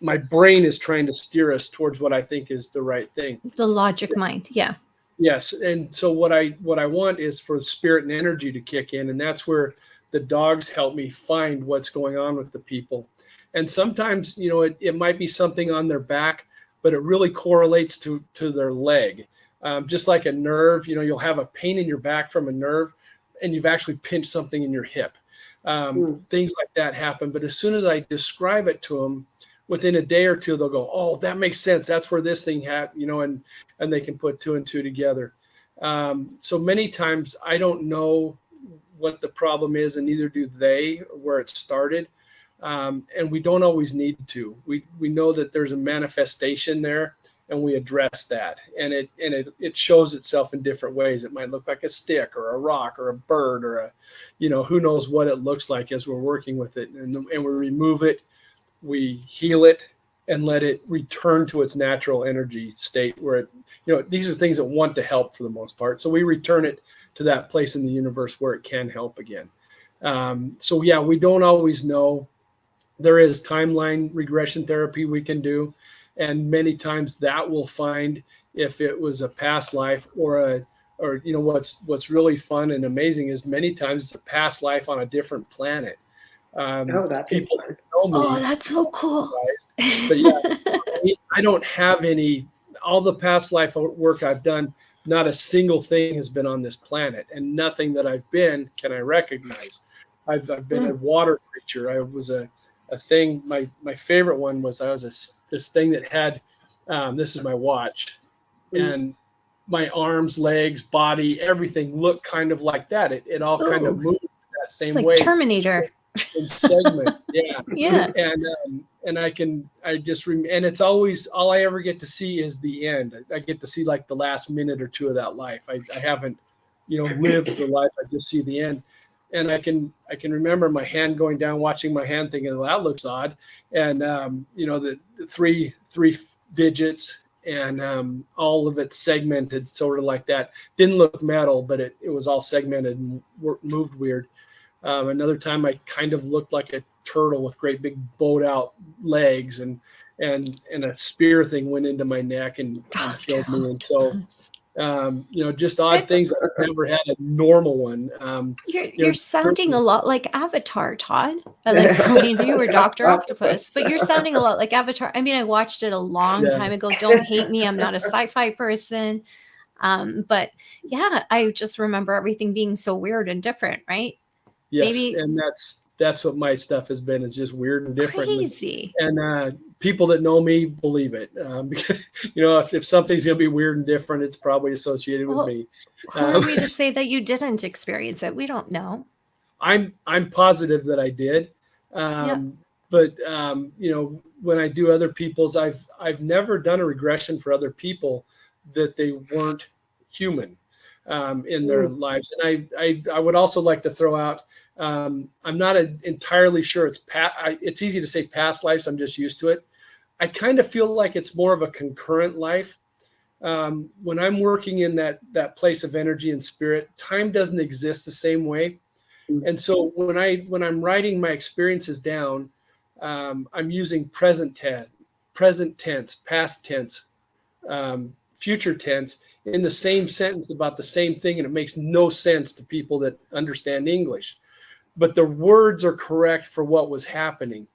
my brain is trying to steer us towards what I think is the right thing. The logic mind, yeah. Yes, and so what I want is for spirit and energy to kick in, and that's where the dogs help me find what's going on with the people. And sometimes, you know, it might be something on their back, but it really correlates to their leg. Just like a nerve, you know, you'll have a pain in your back from a nerve, and you've actually pinched something in your hip. Things like that happen. But as soon as I describe it to them, within a day or two, they'll go, "Oh, that makes sense. That's where this thing happened," you know, and they can put 2 and 2 together. So many times I don't know what the problem is, and neither do they, or where it started. And we don't always need to. We know that there's a manifestation there, and we address that. And it shows itself in different ways. It might look like a stick or a rock or a bird or a, you know, who knows what it looks like as we're working with it. And we remove it, we heal it, and let it return to its natural energy state where it, you know, these are things that want to help for the most part. So we return it to that place in the universe where it can help again. So yeah, we don't always know. There is timeline regression therapy we can do, and many times that will find if it was a past life or you know, what's really fun and amazing is many times it's a past life on a different planet. That's people fun. know me. Oh, that's so cool. But yeah, I don't have all the past life work I've done, not a single thing has been on this planet, and nothing that I've been can I recognize. I've been a water creature. I was a thing. My favorite one was I was this thing that had, this is my watch, and my arms, legs, body, everything looked kind of like that. It all kind of moved that same It's like way. Terminator. In segments. Yeah. Yeah. And and it's always, all I ever get to see is the end. I get to see like the last minute or two of that life. I haven't, lived the life. I just see the end. And I can remember my hand going down, watching my hand, thinking, well, that looks odd. And the three digits, and all of it segmented, sort of like that. Didn't look metal, but it was all segmented and moved weird. Another time I kind of looked like a turtle with great big bowed out legs, and a spear thing went into my neck and killed me. And so, just odd things. I've never had a normal one. You're sounding a lot like Avatar, Todd. I like you were Dr. Octopus, but you're sounding a lot like Avatar. I mean, I watched it a long time ago. Don't hate me. I'm not a sci-fi person. But yeah, I just remember everything being so weird and different, right? Yes, and that's what my stuff has been. It's just weird and different. Crazy. And people that know me believe it. Because, if something's going to be weird and different, it's probably associated with me. Who are we to say that you didn't experience it? We don't know. I'm positive that I did. But when I do other people's, I've never done a regression for other people that they weren't human in their lives. And I would also like to throw out, I'm not entirely sure it's easy to say past lives. I'm just used to it. I kind of feel like it's more of a concurrent life. When I'm working in that place of energy and spirit, time doesn't exist the same way. And so when I'm writing my experiences down, I'm using present tense, past tense, future tense in the same sentence about the same thing. And it makes no sense to people that understand English, but the words are correct for what was happening.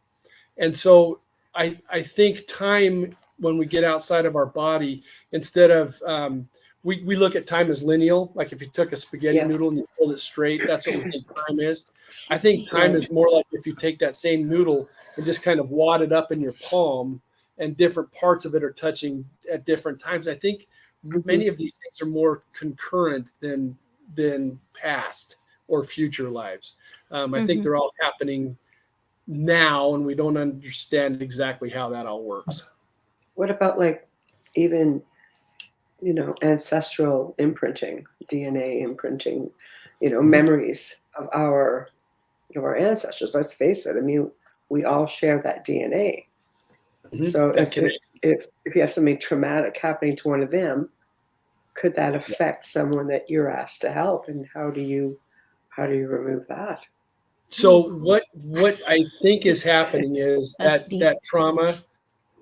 And so I think time, when we get outside of our body, instead of, we look at time as lineal. Like if you took a spaghetti noodle and you pulled it straight, that's what we think time is. I think time is more like if you take that same noodle and just kind of wad it up in your palm, and different parts of it are touching at different times. I think many of these things are more concurrent than past or future lives. I think they're all happening now, and we don't understand exactly how that all works. What about like even, ancestral imprinting, DNA imprinting, memories of our ancestors? Let's face it. I mean, we all share that DNA. So if you have something traumatic happening to one of them, could that affect someone that you're asked to help? And how do you remove that? So what I think is happening is that trauma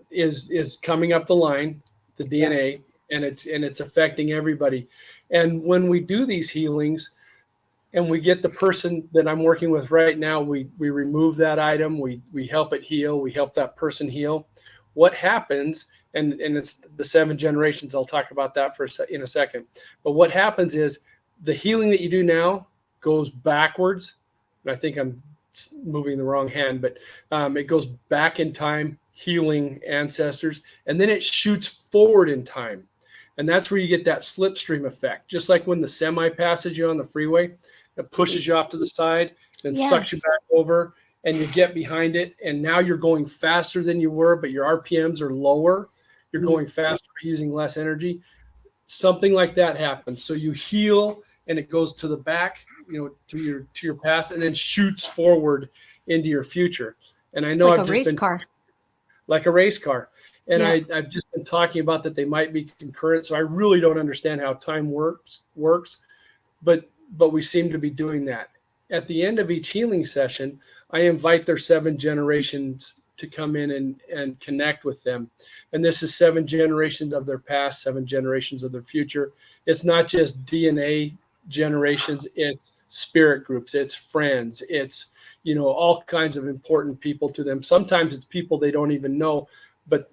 is coming up the line, the DNA, and it's affecting everybody. And when we do these healings, and we get the person that I'm working with right now, we remove that item, we help it heal, we help that person heal. What happens, and it's the 7 generations, I'll talk about that in a second. But what happens is the healing that you do now goes backwards. And I think I'm moving the wrong hand, but it goes back in time, healing ancestors, and then it shoots forward in time. And that's where you get that slipstream effect. Just like when the semi passes you on the freeway, it pushes you off to the side, then sucks you back over, and you get behind it. And now you're going faster than you were, but your RPMs are lower. You're going faster, using less energy. Something like that happens. So you heal, and it goes to the back, to your past, and then shoots forward into your future. And I know like a race car. Like a race car. And I've just been talking about that they might be concurrent. So I really don't understand how time works, but we seem to be doing that. At the end of each healing session, I invite their 7 generations to come in and connect with them. And this is 7 generations of their past, 7 generations of their future. It's not just DNA generations, it's spirit groups, it's friends, it's, all kinds of important people to them. Sometimes it's people they don't even know, but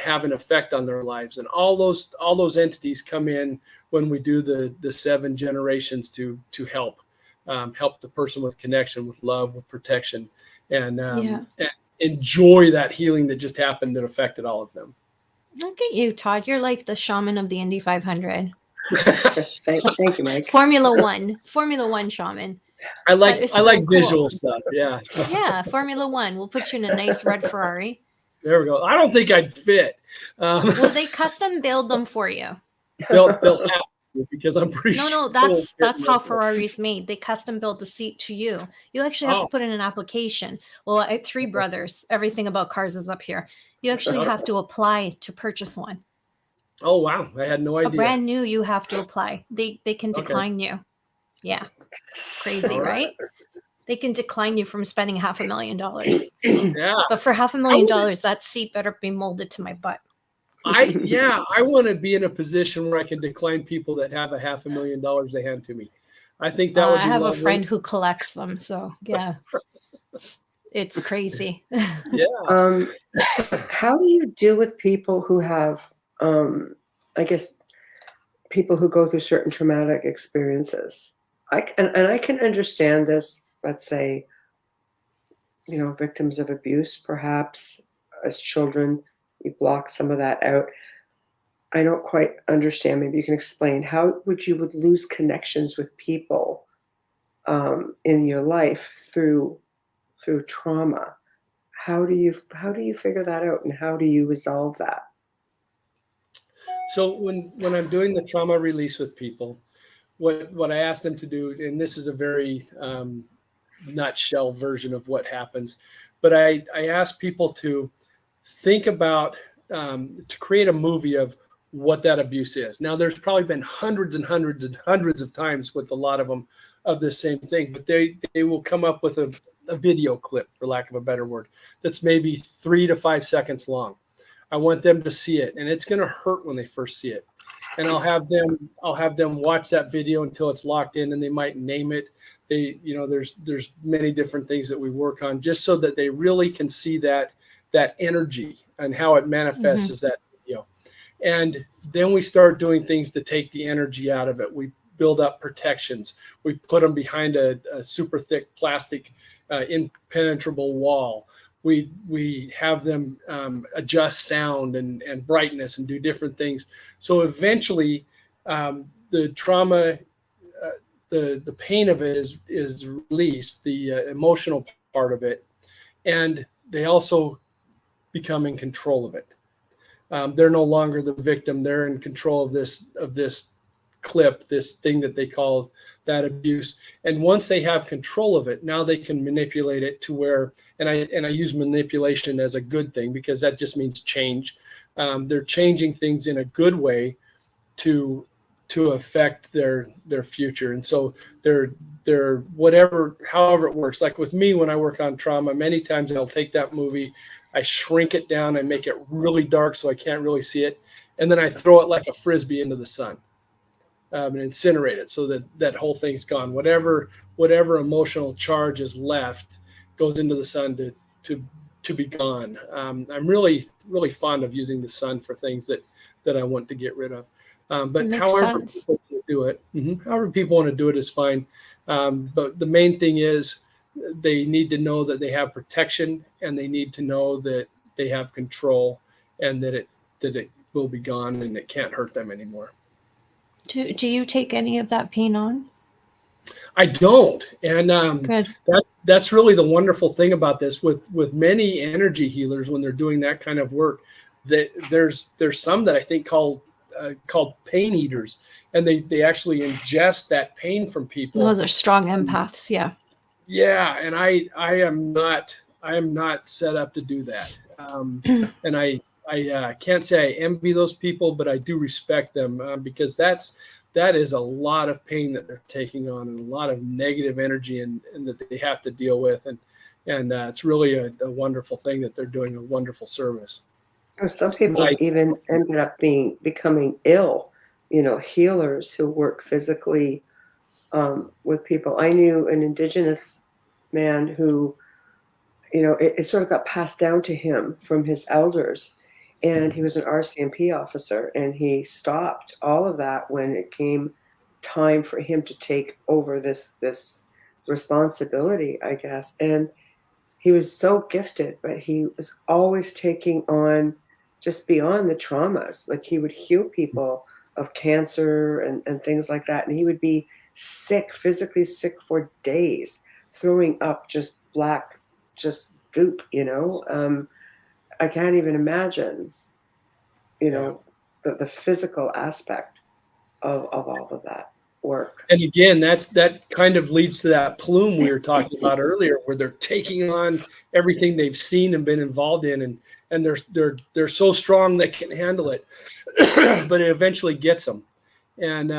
have an effect on their lives. And all those entities come in when we do the 7 generations to help the person with connection, with love, with protection, and enjoy that healing that just happened that affected all of them. Look at you, Todd. You're like the shaman of the Indy 500. Thank you, Mike. Formula One shaman. I like That is I like so cool. visual stuff. Yeah. So Yeah, Formula One. We'll put you in a nice red Ferrari. there we go. I don't think I'd fit. Well, they custom build them for you. They'll have to, because I'm pretty sure. No, that's how Ferrari's made. They custom build the seat to you. You actually have to put in an application. Well, I have 3 brothers. Everything about cars is up here. You actually have to apply to purchase one. Oh wow, I had no idea. A brand new, you have to apply. They can decline you. Yeah, crazy, right? They can decline you from spending $500,000. Yeah, but for $500,000, that seat better be molded to my butt. I want to be in a position where I can decline people that have $500,000 they hand to me. I think that would be I have lovely. a friend who collects them, so yeah. It's crazy. Yeah. How do you deal with people who have, I guess, people who go through certain traumatic experiences? I can understand this. Let's say, victims of abuse, perhaps as children, you block some of that out. I don't quite understand. Maybe you can explain how you would lose connections with people in your life through trauma. How do you figure that out, and how do you resolve that? So when I'm doing the trauma release with people, what I ask them to do, and this is a very nutshell version of what happens, but I ask people to think about to create a movie of what that abuse is. Now, there's probably been hundreds and hundreds and hundreds of times with a lot of them of the same thing, but they will come up with a video clip, for lack of a better word, that's maybe 3 to 5 seconds long. I want them to see it, and it's going to hurt when they first see it. And I'll have them watch that video until it's locked in, and they might name it. There's many different things that we work on just so that they really can see that energy and how it manifests as that video. And then we start doing things to take the energy out of it. We build up protections. We put them behind a super thick plastic impenetrable wall. We have them adjust sound and brightness and do different things. So eventually the trauma, the pain of it is released, the emotional part of it, and they also become in control of it. They're no longer the victim. They're in control of this clip, this thing that they call that abuse. And once they have control of it, now they can manipulate it to where, and I use manipulation as a good thing because that just means change. They're changing things in a good way to affect their future. And so they're however it works. Like with me, when I work on trauma, many times I'll take that movie, I shrink it down and make it really dark so I can't really see it. And then I throw it like a Frisbee into the sun and incinerate it so that whole thing's gone. Whatever emotional charge is left goes into the sun to be gone. I'm really, really fond of using the sun for things that I want to get rid of. But however people want to do it, however people want to do it is fine. But the main thing is they need to know that they have protection, and they need to know that they have control, and that it will be gone and it can't hurt them anymore. Do you take any of that pain on? I don't, and Good. That's really the wonderful thing about this. With many energy healers, when they're doing that kind of work, that there's some that I think called pain eaters, and they actually ingest that pain from people. Those are strong empaths, yeah. Yeah, and I am not set up to do that, and I can't say I envy those people, but I do respect them because that is a lot of pain that they're taking on, and a lot of negative energy and that they have to deal with, and it's really a wonderful thing that they're doing a wonderful service. Some people have even ended up becoming ill, healers who work physically with people. I knew an Indigenous man who, it sort of got passed down to him from his elders, and he was an RCMP officer, and he stopped all of that when it came time for him to take over this responsibility, I guess. And he was so gifted, but he was always taking on just beyond the traumas. Like he would heal people of cancer and things like that. And he would be sick, physically sick for days, throwing up just black, just goop, I can't even imagine, the physical aspect of all of that work. And again, that kind of leads to that plume we were talking about earlier, where they're taking on everything they've seen and been involved in, and they're so strong they can handle it, but it eventually gets them, and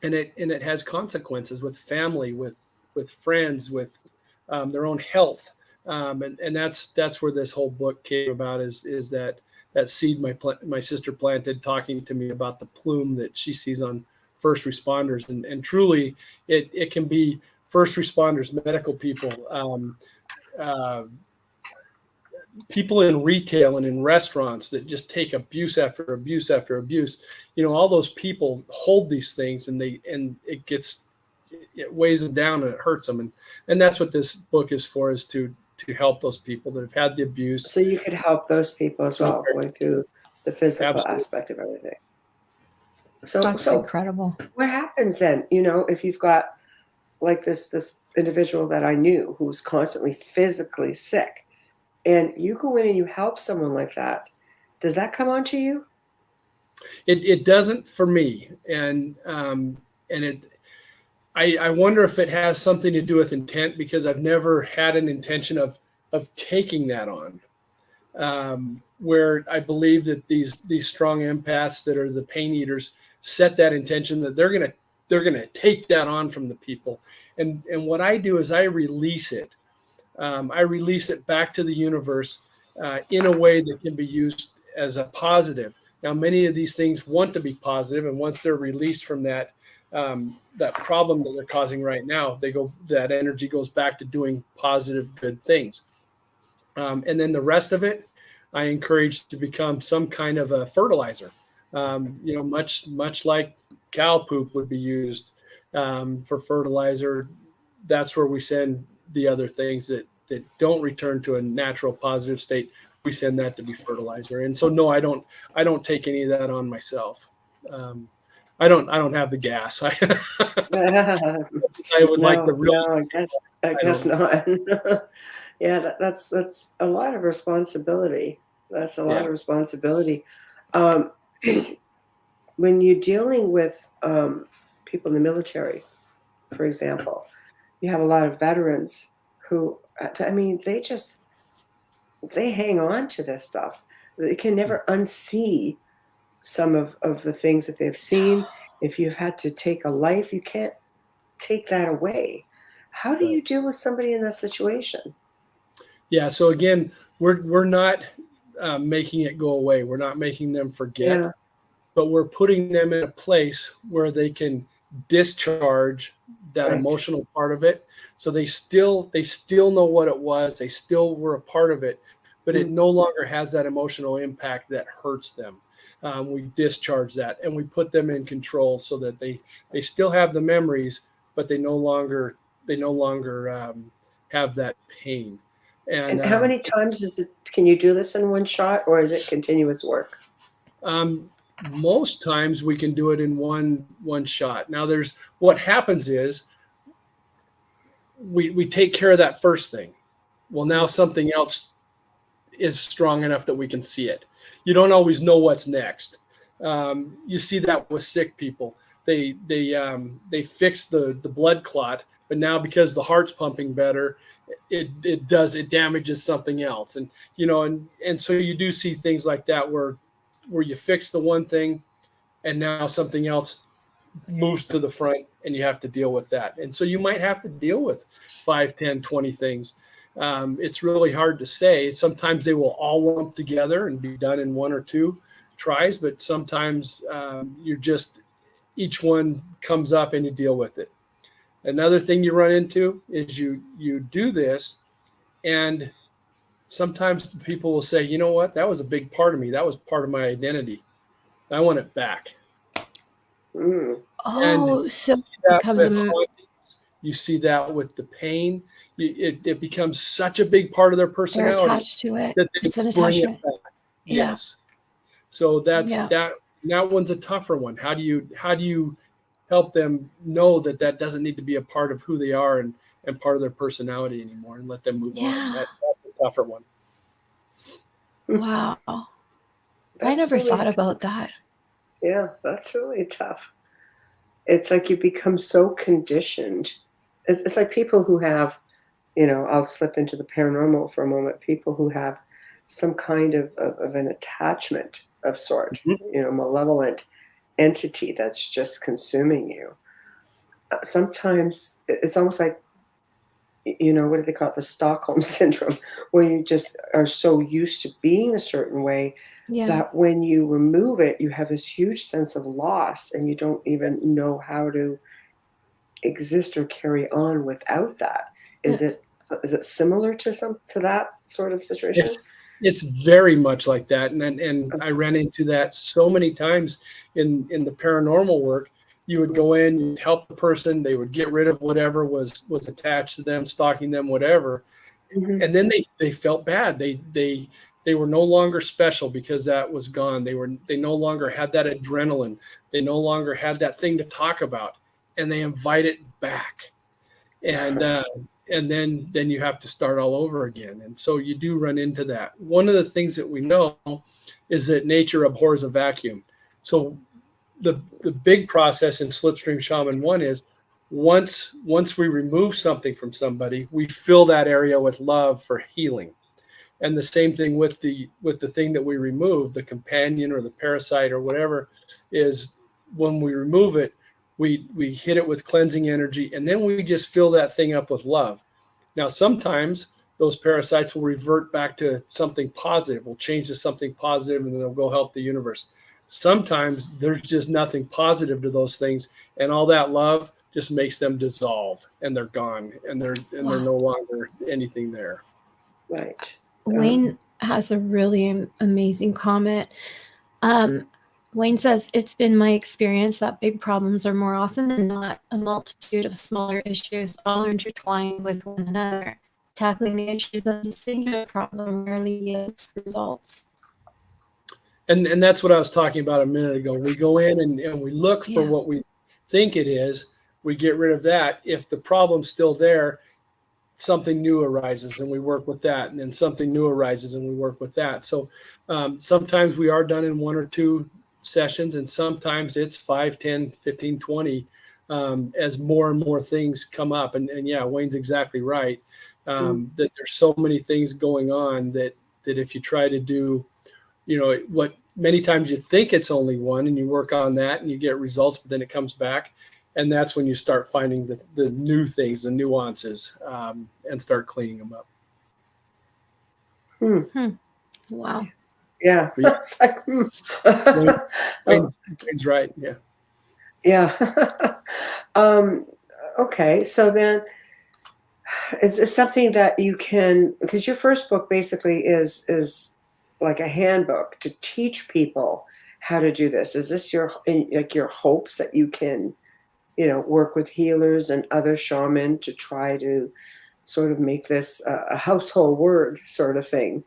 it has consequences with family, with friends, with their own health, and that's where this whole book came about. Is that seed my sister planted, talking to me about the plume that she sees on first responders, and truly it can be first responders, medical people, people in retail and in restaurants that just take abuse after abuse after abuse. All those people hold these things, and it weighs them down and it hurts them, and that's what this book is for, is to help those people that have had the abuse. So you could help those people as well, going through the physical Absolutely. aspect of everything. So That's incredible. What happens then, if you've got like this individual that I knew who's constantly physically sick, and you go in and you help someone like that, does that come onto you? It doesn't for me, and I wonder if it has something to do with intent, because I've never had an intention of taking that on. Where I believe that these strong empaths that are the pain eaters set that intention that they're gonna take that on from the people, and what I do is I release it. I release it back to the universe in a way that can be used as a positive. Now, many of these things want to be positive, and once they're released from that problem that they're causing right now, that energy goes back to doing positive, good things. And then the rest of it, I encourage to become some kind of a fertilizer. Much like cow poop would be used for fertilizer. That's where we send the other things that don't return to a natural positive state. We send that to be fertilizer. And so, no, I don't take any of that on myself. I don't have the gas. I would like the real. No, I guess not. Yeah, that's a lot of responsibility. That's a lot of responsibility. When you're dealing with people in the military, for example, you have a lot of veterans who, they hang on to this stuff. They can never unsee some of the things that they've seen. If you've had to take a life, you can't take that away. How do you deal with somebody in that situation? Yeah. So again, we're not making it go away. We're not making them forget, but we're putting them in a place where they can discharge that emotional part of it. So they still know what it was. They still were a part of it, but it no longer has that emotional impact that hurts them. We discharge that, and we put them in control so that they still have the memories, but they no longer have that pain. And how many times can you do this in one shot, or is it continuous work? Most times we can do it in one shot. Now, what happens is we take care of that first thing. Well, now something else is strong enough that we can see it. You don't always know what's next. You see that with sick people. They fix the blood clot, but now because the heart's pumping better, it damages something else. And and so you do see things like that where you fix the one thing and now something else moves to the front and you have to deal with that. And so you might have to deal with 5, 10, 20 things. It's really hard to say. Sometimes they will all lump together and be done in 1 or 2 tries, but sometimes each one comes up and you deal with it. Another thing you run into is you do this, and sometimes people will say, you know what, that was a big part of me. That was part of my identity. I want it back. Oh, so it becomes you see that with the pain. It becomes such a big part of their personality. They're attached to it. That it's an bring attachment. Yes. So that that one's a tougher one. How do you help them know that that doesn't need to be a part of who they are and part of their personality anymore, and let them move on? That's a tougher one. Wow. I never really thought about that. Yeah, that's really tough. It's like you become so conditioned. It's like people who have, I'll slip into the paranormal for a moment, people who have some kind of an attachment of sort, malevolent entity that's just consuming you. Sometimes it's almost like, what do they call it? The Stockholm syndrome, where you just are so used to being a certain way that when you remove it, you have this huge sense of loss and you don't even know how to exist or carry on without that. Is it similar to that sort of situation? It's very much like that, and I ran into that so many times in the paranormal work. You would go in, you'd help the person, they would get rid of whatever was attached to them, stalking them, whatever, and then they felt bad. They were no longer special because that was gone. They no longer had that adrenaline. They no longer had that thing to talk about, and they invite it back, and then you have to start all over again. And so you do run into that. One of the things that we know is that nature abhors a vacuum. So the big process in Slipstream Shaman 1 is once we remove something from somebody, we fill that area with love for healing. And the same thing with the thing that we remove, the companion or the parasite or whatever, is when we remove it, we hit it with cleansing energy, and then we just fill that thing up with love. Now, sometimes those parasites will revert back to something positive, will change to something positive, and then they'll go help the universe. Sometimes there's just nothing positive to those things, and all that love just makes them dissolve, and they're gone, and they're no longer anything there. Right. Wayne has a really amazing comment. Wayne says, it's been my experience that big problems are more often than not a multitude of smaller issues, all intertwined with one another. Tackling the issues as a singular problem rarely yields results. And that's what I was talking about a minute ago. We go in and we look for what we think it is. We get rid of that. If the problem's still there, something new arises and we work with that. And then something new arises and we work with that. So sometimes we are done in 1 or 2 sessions, and sometimes it's 5, 10, 15, 20 as more and more things come up. And yeah, Wayne's exactly right. That there's so many things going on that if you try to do, what many times you think it's only one, and you work on that and you get results, but then it comes back. And that's when you start finding the new things, the nuances, and start cleaning them up. Wow. Yeah. It's like, Wayne's right. Yeah. Yeah. Okay. So then, is it something that you can, because your first book basically is like a handbook to teach people how to do this. Is this your hopes that you can, work with healers and other shaman to try to sort of make this a household word sort of thing?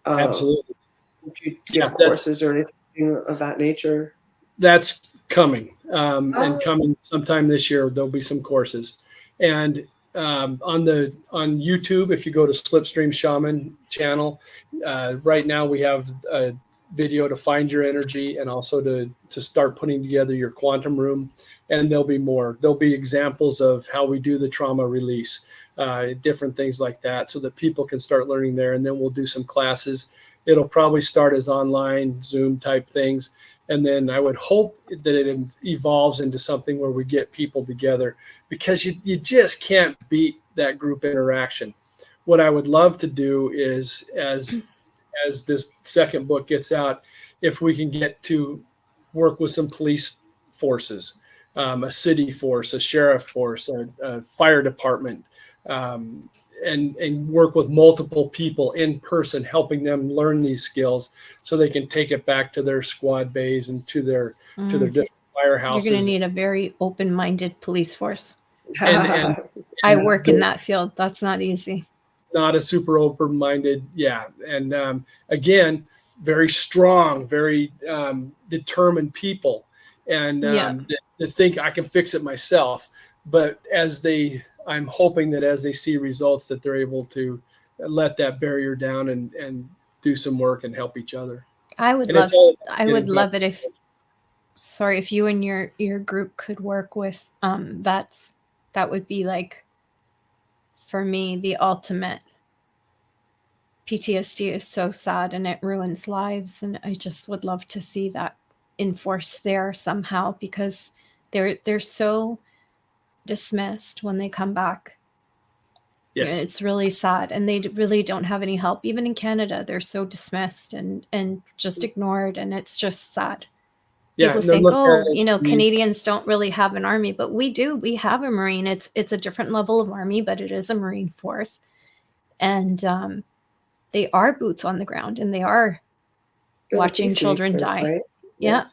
Absolutely. Would you give courses or anything of that nature? That's coming, and coming sometime this year. There'll be some courses, and on YouTube, if you go to Slipstream Shaman channel, right now we have a video to find your energy and also to start putting together your quantum room. And there'll be more. There'll be examples of how we do the trauma release, different things like that, so that people can start learning there. And then we'll do some classes. It'll probably start as online Zoom type things. And then I would hope that it evolves into something where we get people together, because you just can't beat that group interaction. What I would love to do is, as this second book gets out, if we can get to work with some police forces, a city force, a sheriff force, a fire department, and work with multiple people in person, helping them learn these skills so they can take it back to their squad bays and to their different firehouses. You're going to need a very open-minded police force. And I work in that field. That's not easy. Not a super open-minded, yeah. And again, very strong, very determined people, and that think I can fix it myself. But I'm hoping that as they see results, that they're able to let that barrier down and do some work and help each other. I would love it if you and your group could work with vets. That would be like, for me, the ultimate. PTSD is so sad and it ruins lives, and I just would love to see that enforced there somehow, because they're so dismissed when they come back. Yes. It's really sad, and they really don't have any help. Even in Canada, they're so dismissed and just ignored, and it's just sad. People think, Canadians don't really have an army, but we do. We have a Marine. It's a different level of army, but it is a Marine force, and they are boots on the ground, and they are watching children die. Right? Yeah.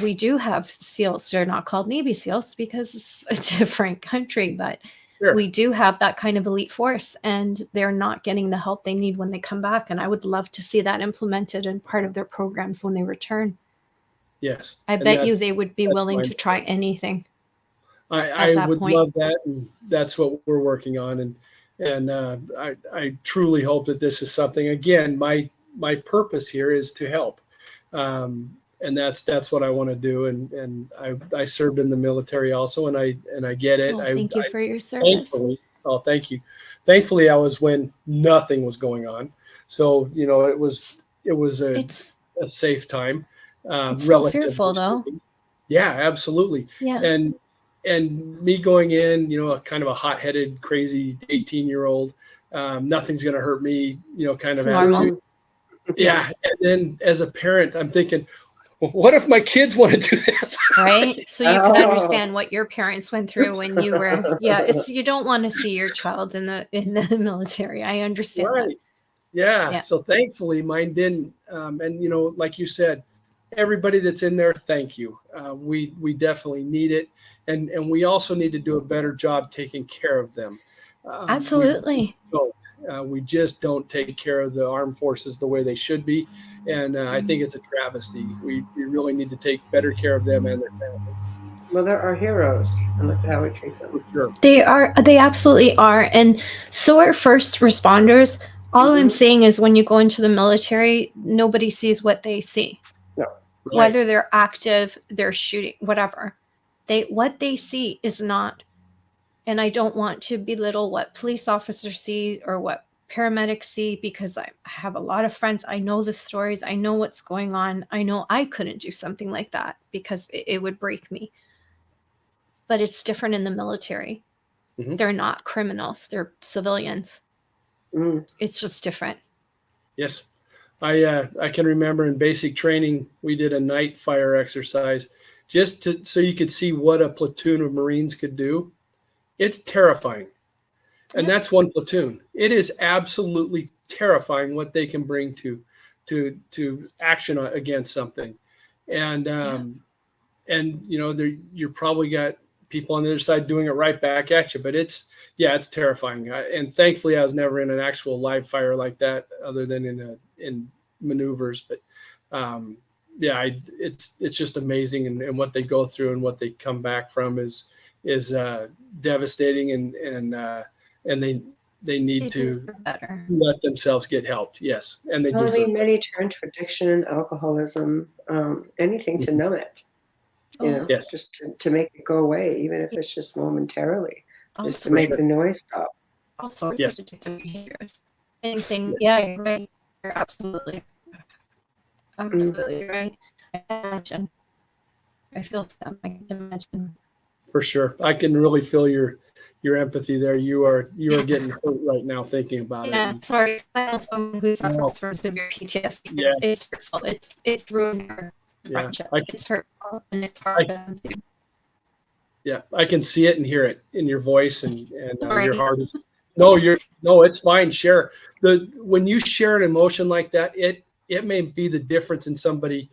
We do have SEALs. They're not called Navy SEALs because it's a different country, but we do have that kind of elite force, and they're not getting the help they need when they come back. And I would love to see that implemented in part of their programs when they return. Yes. I bet you they would be willing to try anything. I would love that. And that's what we're working on. And I truly hope that this is something, again, my purpose here is to help. And that's what I want to do. And I served in the military also, and I get it. Thank you for your service. Thank you. Thankfully, I was when nothing was going on. So, it was a safe time. It's so fearful though. Yeah, absolutely. Yeah. And me going in, a kind of a hot-headed, crazy 18-year-old, nothing's going to hurt me, kind of normal. Attitude. Yeah. And then as a parent, I'm thinking, well, what if my kids want to do this? Right. So you can understand what your parents went through when you were, you don't want to see your child in the military. I understand. Right. That. Yeah. So thankfully mine didn't. And, like you said, everybody that's in there, thank you. We definitely need it. And we also need to do a better job taking care of them. Absolutely. We just don't take care of the armed forces the way they should be. And I think it's a travesty. We really need to take better care of them and their families. Well, they're our heroes, and look at how we treat them. For sure. They absolutely are. And so are first responders. All I'm saying is when you go into the military, nobody sees what they see. No. Right. Whether they're active, they're shooting, whatever. What they see is not, and I don't want to belittle what police officers see or what paramedics see, because I have a lot of friends. I know the stories. I know what's going on. I know I couldn't do something like that because it would break me. But it's different in the military. Mm-hmm. They're not criminals. They're civilians. Mm. It's just different. Yes. I can remember in basic training, we did a night fire exercise just so you could see what a platoon of Marines could do. It's terrifying. And that's one platoon. It is absolutely terrifying what they can bring to action against something. And you're probably got people on the other side doing it right back at you, but it's terrifying. And thankfully I was never in an actual live fire like that other than in maneuvers, but it's just amazing. And what they go through and what they come back from is devastating, and they need to let themselves get helped. Yes. And many turn to addiction and alcoholism, anything to numb it, yes. Just to make it go away, even if it's just momentarily, just to make the noise stop. All sorts yes. of addictive behaviors. Anything. Yes. Yeah, you're right. You're absolutely right. I can imagine. I feel them. I can imagine. For sure. I can really feel your empathy there. You are getting hurt right now thinking about it. Yeah, sorry. I know someone who suffers from severe PTSD. Yeah. It's hurtful. It's ruined her friendship. It's hurtful, and it's hard for them to. Yeah, I can see it and hear it in your voice and your heart is. No, it's fine. Share when you share an emotion like that, it may be the difference in somebody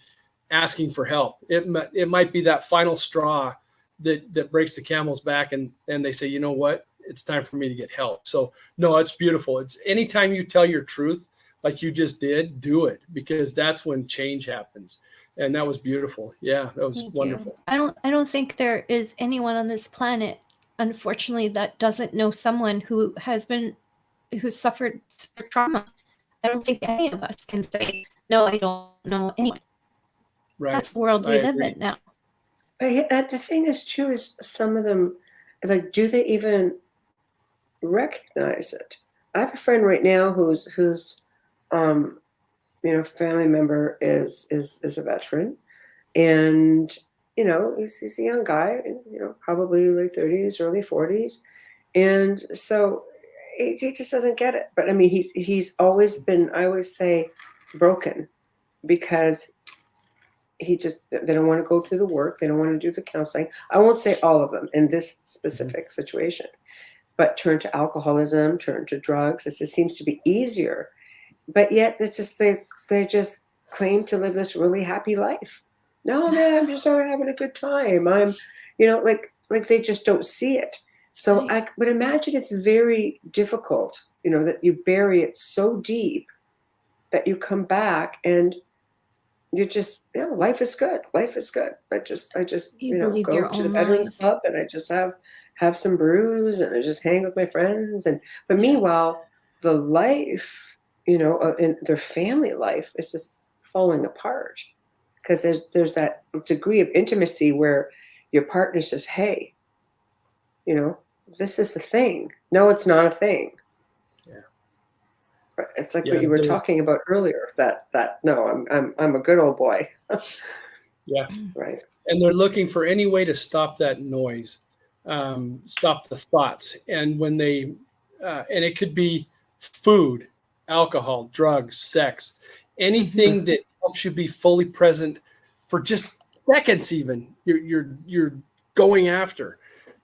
asking for help. It might be that final straw that breaks the camel's back, and they say, you know what, it's time for me to get help. So no, it's beautiful. It's anytime you tell your truth, like you just did, do it, because that's when change happens. And that was beautiful. Yeah, that was Thank wonderful. you. I don't think there is anyone on this planet, unfortunately, that doesn't know someone who suffered trauma. I don't think any of us can say, no, I don't know anyone. Right. That's the world we live in now. But the thing is, too, is some of them, is like, do they even recognize it? I have a friend right now whose family member is a veteran, and he's a young guy, probably late 30s, early 40s, and so he just doesn't get it. But I mean, he's always been, I always say, broken, because they don't want to go to the work, they don't want to do the counseling. I won't say all of them in this specific situation, but turn to alcoholism, turn to drugs. It just seems to be easier, but yet it's just they just claim to live this really happy life. No, man, I'm just having a good time. I'm, like they just don't see it. So I would imagine it's very difficult, that you bury it so deep that you come back and you just, life is good. Life is good. I just go to the Veterans Club, and I just have some brews, and I just hang with my friends. But meanwhile, the life, in their family life is just falling apart, because there's that degree of intimacy where your partner says, hey, this is a thing. No, it's not a thing. Yeah. It's like what you were talking about earlier, that no, I'm a good old boy. Yeah. Right. And they're looking for any way to stop that noise, stop the thoughts. And when they, and it could be food, alcohol, drugs, sex, anything that helps you be fully present for just seconds, even you're going after.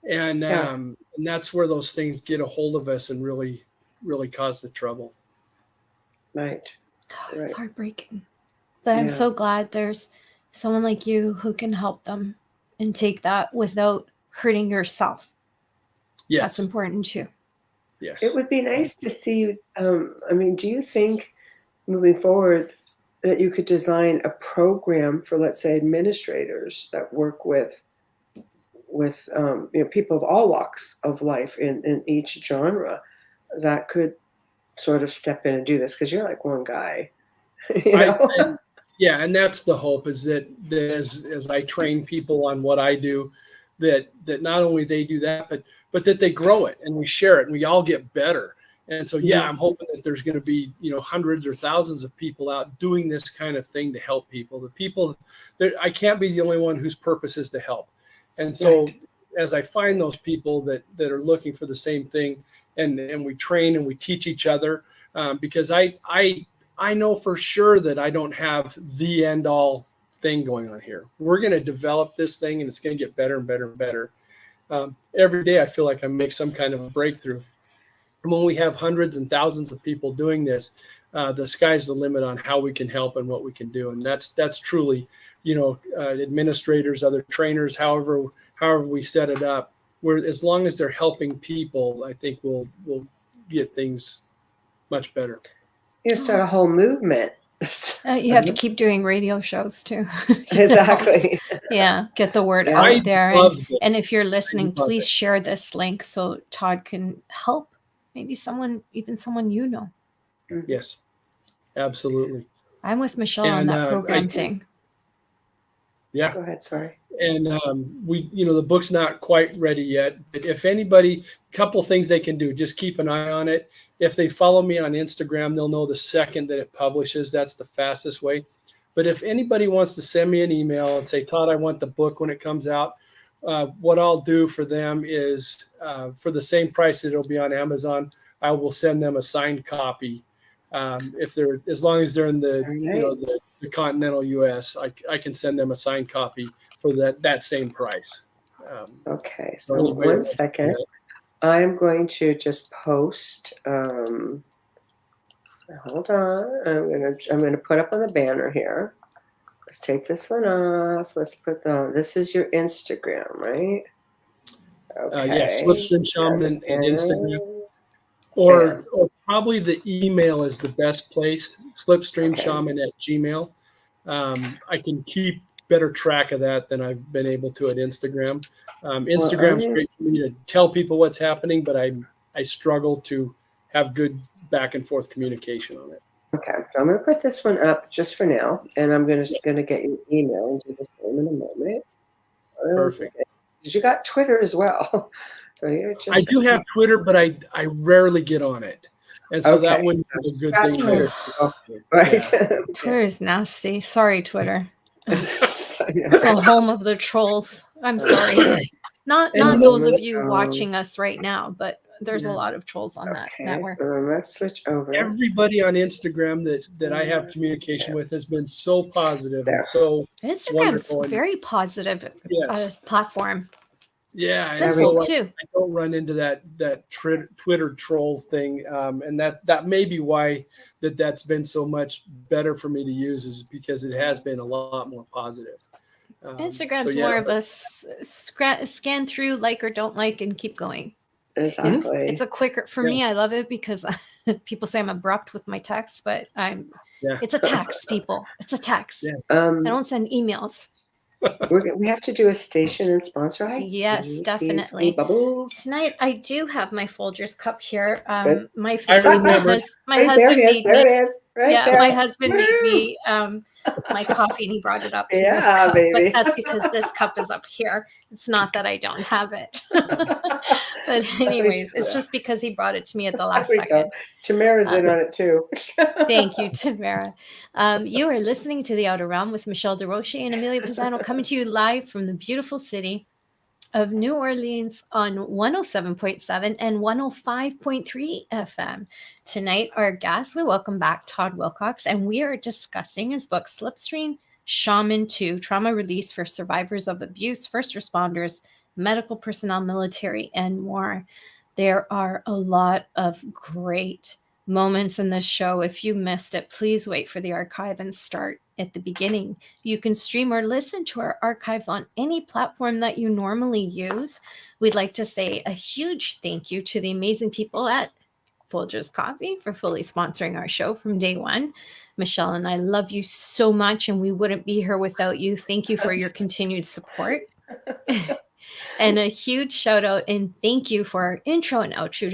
And and that's where those things get a hold of us and really, really cause the trouble. Right. It's heartbreaking. But I'm so glad there's someone like you who can help them and take that without hurting yourself. Yes. That's important too. Yes. It would be nice to see you. I mean, do you think moving forward that you could design a program for, let's say, administrators that work with people of all walks of life in each genre, that could sort of step in and do this? Because you're like one guy. And that's the hope, is that as I train people on what I do, that not only they do that, but that they grow it and we share it and we all get better. And so, I'm hoping that there's going to be, hundreds or thousands of people out doing this kind of thing to help people. The people that I can't be the only one whose purpose is to help. And so as I find those people that are looking for the same thing, and we train and we teach each other, because I know for sure that I don't have the end all thing going on here. We're going to develop this thing, and it's going to get better and better and better. Every day I feel like I make some kind of a breakthrough. And when we have hundreds and thousands of people doing this, the sky's the limit on how we can help and what we can do. And that's truly, administrators, other trainers, however we set it up, where as long as they're helping people, I think we'll get things much better. You start a whole movement. You have to keep doing radio shows too. Exactly. Get the word out there. And if you're listening, please share this link so Todd can help maybe someone you know. Yes, absolutely. I'm with Michelle on that program thing. Yeah. Go ahead. Sorry. And the book's not quite ready yet. But if anybody, a couple things they can do, just keep an eye on it. If they follow me on Instagram, they'll know the second that it publishes. That's the fastest way. But if anybody wants to send me an email and say, Todd, I want the book when it comes out, what I'll do for them is, for the same price that it'll be on Amazon, I will send them a signed copy. As long as they're in the continental U.S., I can send them a signed copy for that same price. Okay, so 1 second. I'm going to just post. Hold on. I'm gonna put up on the banner here. Let's take this one off. Let's put this is your Instagram, right? Okay. Slipstream Shaman and Instagram. Or Probably the email is the best place, slipstreamshaman@gmail. I can keep better track of that than I've been able to at Instagram. Instagram's great for me to tell people what's happening, but I struggle to have good back and forth communication on it. Okay, so I'm going to put this one up just for now, and I'm going to get your email and do the same in a moment. Perfect. Because you got Twitter as well. So I do have Twitter, but I rarely get on it. And so that wouldn't be a good thing. Twitter. Right. Yeah. Twitter is nasty. Sorry, Twitter. It's the home of the trolls. I'm sorry. Not those of you watching us right now, but there's a lot of trolls on that network. So let's switch over. Everybody on Instagram that I have communication with has been so positive and so Instagram's very positive platform. Yeah, simple too. I don't run into that Twitter troll thing, and that may be why that's been so much better for me to use, is because it has been a lot more positive. Instagram's more of a scan through, like or don't like, and keep going. Exactly. It's a quicker for me. I love it because people say I'm abrupt with my texts, but it's a text, people. It's a text. Yeah. I don't send emails. We have to do a station and sponsor. Yes, definitely. Bubbles. Tonight I do have my Folgers cup here. My husband made me my coffee, and he brought it up. Yeah, baby. But that's because this cup is up here. It's not that I don't have it. But anyways, it's just because he brought it to me at the last second. Tamara's in on it too. Thank you, Tamara. You are listening to The Outer Realm with Michelle DeRoche and Amelia Pisano, coming to you live from the beautiful city of New Orleans on 107.7 and 105.3 FM. Tonight, our guest, we welcome back Todd Wilcox, and we are discussing his book, Slipstream Shaman 2, Trauma Release for Survivors of Abuse, First Responders, Medical Personnel, Military, and more. There are a lot of great moments in this show. If you missed it, please wait for the archive and start at the beginning. You can stream or listen to our archives on any platform that you normally use. We'd like to say a huge thank you to the amazing people at Folgers Coffee for fully sponsoring our show from day one. Michelle and I love you so much, and we wouldn't be here without you. Thank you for your continued support. And a huge shout out and thank you for our intro and outro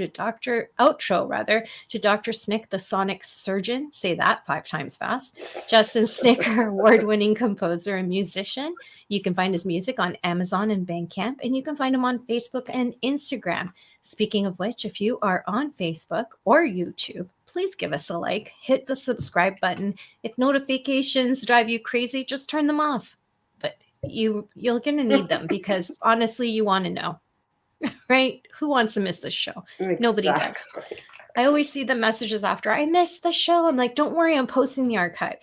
to Dr. Snick, the sonic surgeon. Say that 5 times fast. Justin Snick, our award-winning composer and musician. You can find his music on Amazon and Bandcamp, and you can find him on Facebook and Instagram. Speaking of which, if you are on Facebook or YouTube, please give us a like, hit the subscribe button. If notifications drive you crazy, just turn them off. You're going to need them because honestly, you want to know, right? Who wants to miss this show? Exactly. Nobody does. I always see the messages after I missed the show. I'm like, don't worry, I'm posting the archive.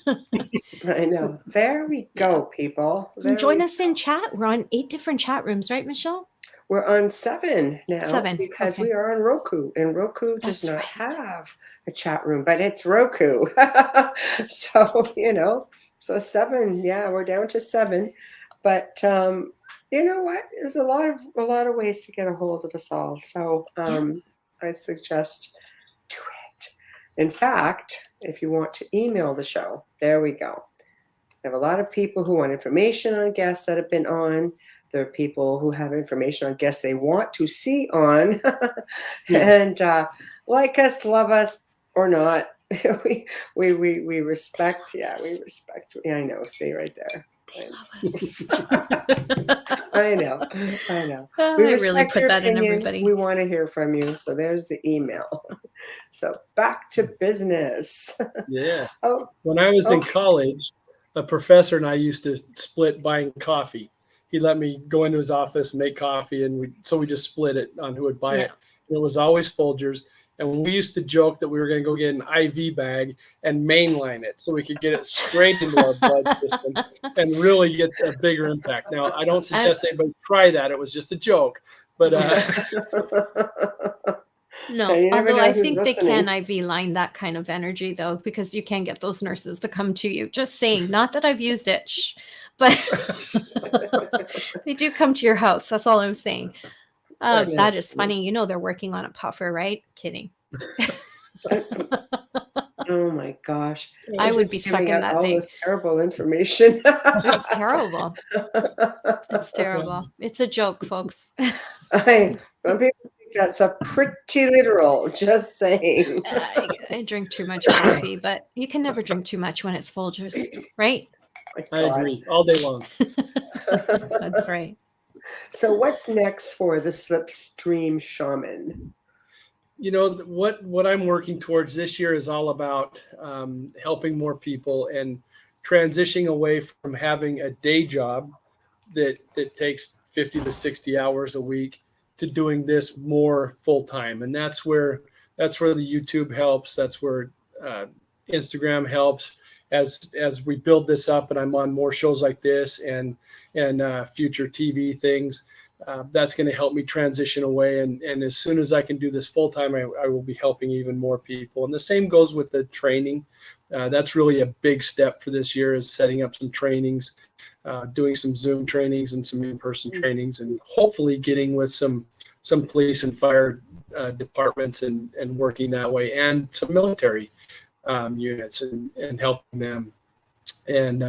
I know. There we go, people. Join us in chat. We're on 8 different chat rooms, right, Michelle? We're on 7 now. 7. Because we are on Roku, and Roku does not have a chat room, but it's Roku. So, So 7, we're down to 7, but you know what? There's a lot of ways to get a hold of us all. So I suggest do it. In fact, if you want to email the show, there we go. We have a lot of people who want information on guests that have been on. There are people who have information on guests they want to see on, and like us, love us, or not. we respect. Yeah, we respect. Yeah, I know. See right there. They love us. I know. Oh, I really put that in everybody. We want to hear from you. So there's the email. So back to business. Yeah. When I was in college, a professor and I used to split buying coffee. He let me go into his office and make coffee, and we just split it on who would buy it. And it was always Folgers. And we used to joke that we were going to go get an IV bag and mainline it so we could get it straight into our blood system and really get a bigger impact. Now, I don't suggest anybody try that. It was just a joke. But no, although I think they can IV line that kind of energy, though, because you can get those nurses to come to you. Just saying, not that I've used it, but they do come to your house. That's all I'm saying. That is funny. They're working on a puffer, right? Kidding. Oh my gosh. I It's would just be stuck giving in out that all thing. this terrible information. It's terrible. It's terrible. It's a joke, folks. Some people think that's a pretty literal, just saying. I drink too much coffee, but you can never drink too much when it's Folgers, right? My I God. agree all day long. That's right. So what's next for the Slipstream Shaman? You know, what I'm working towards this year is all about helping more people and transitioning away from having a day job that takes 50 to 60 hours a week to doing this more full time. And that's where the YouTube helps. That's where Instagram helps as we build this up, and I'm on more shows like this and future TV things. That's going to help me transition away. And as soon as I can do this full time, I will be helping even more people. And the same goes with the training. That's really a big step for this year, is setting up some trainings, doing some Zoom trainings and some in-person trainings, and hopefully getting with some police and fire departments and working that way, and some military units and helping them. And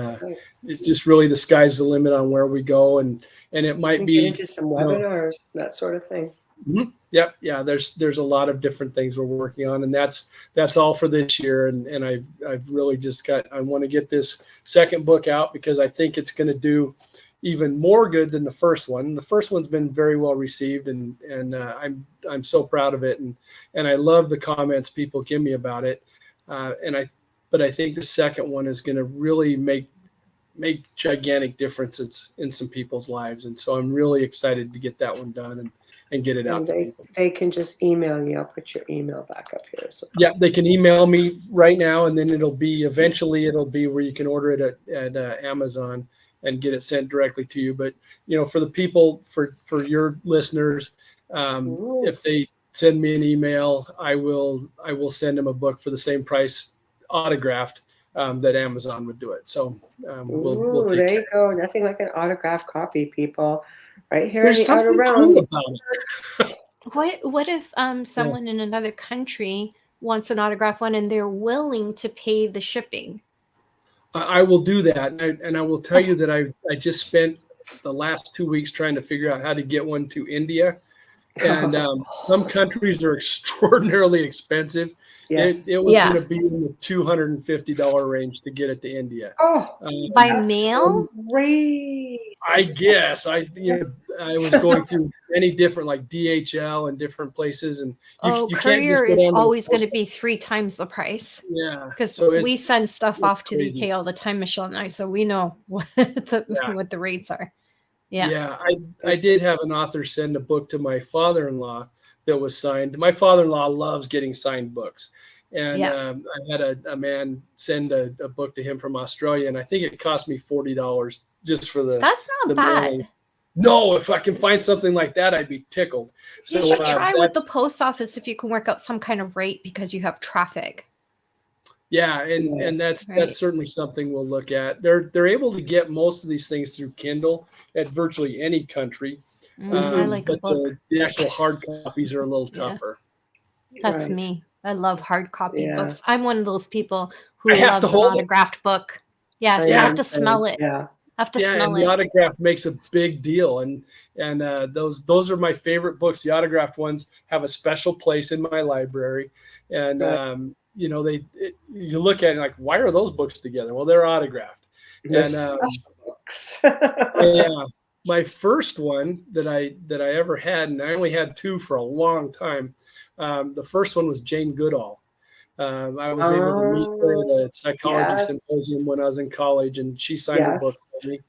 it's just really, the sky's the limit on where we go. And it might be get into some webinars, that sort of thing. Yep. Yeah. There's a lot of different things we're working on, and that's all for this year. And I've really just I want to get this second book out because I think it's going to do even more good than the first one. The first one's been very well received, and I'm so proud of it. And I love the comments people give me about it. But I think the second one is going to really make gigantic differences in some people's lives. And so I'm really excited to get that one done and get it out to people. They can just email you. I'll put your email back up here. So. Yeah, they can email me right now, and then eventually it'll be where you can order it at Amazon and get it sent directly to you. But, you know, for the people, for your listeners, if they send me an email, I will send them a book for the same price, autographed, that Amazon would do it. So we'll take there you go. Nothing like an autographed copy, people. Right here There's in the outer something realm. cool about it. What if someone in another country wants an autograph one and they're willing to pay the shipping? I will do that, and I will tell you that I just spent the last 2 weeks trying to figure out how to get one to India, and some countries are extraordinarily expensive. Yes. It was going to be in the $250 range to get it to India. By mail? Great. I guess I was going through many different, like DHL and different places, and you courier is always going to be 3 times the price. Yeah, because we send stuff off to the UK all the time, Michelle and I, so we know what the rates are. Yeah. I did have an author send a book to my father-in-law that was signed. My father-in-law loves getting signed books. And I had a man send a book to him from Australia, and I think it cost me $40 just for the. That's not bad. Mailing. No, if I can find something like that, I'd be tickled. So you should try with the post office if you can work out some kind of rate because you have traffic. Yeah, and that's certainly something we'll look at. They're able to get most of these things through Kindle at virtually any country. I like a book. The actual hard copies are a little tougher. That's me. I love hard copy books. I'm one of those people who loves an autographed book. Yes, I have to smell it. Yeah. Have to smell it. The autograph makes a big deal, and those are my favorite books. The autographed ones have a special place in my library, and you look at it like, why are those books together? Well, they're autographed. They're special books. My first one that I ever had, and I only had 2 for a long time. The first one was Jane Goodall. I was able to meet her at a psychology symposium when I was in college, and she signed a book for me.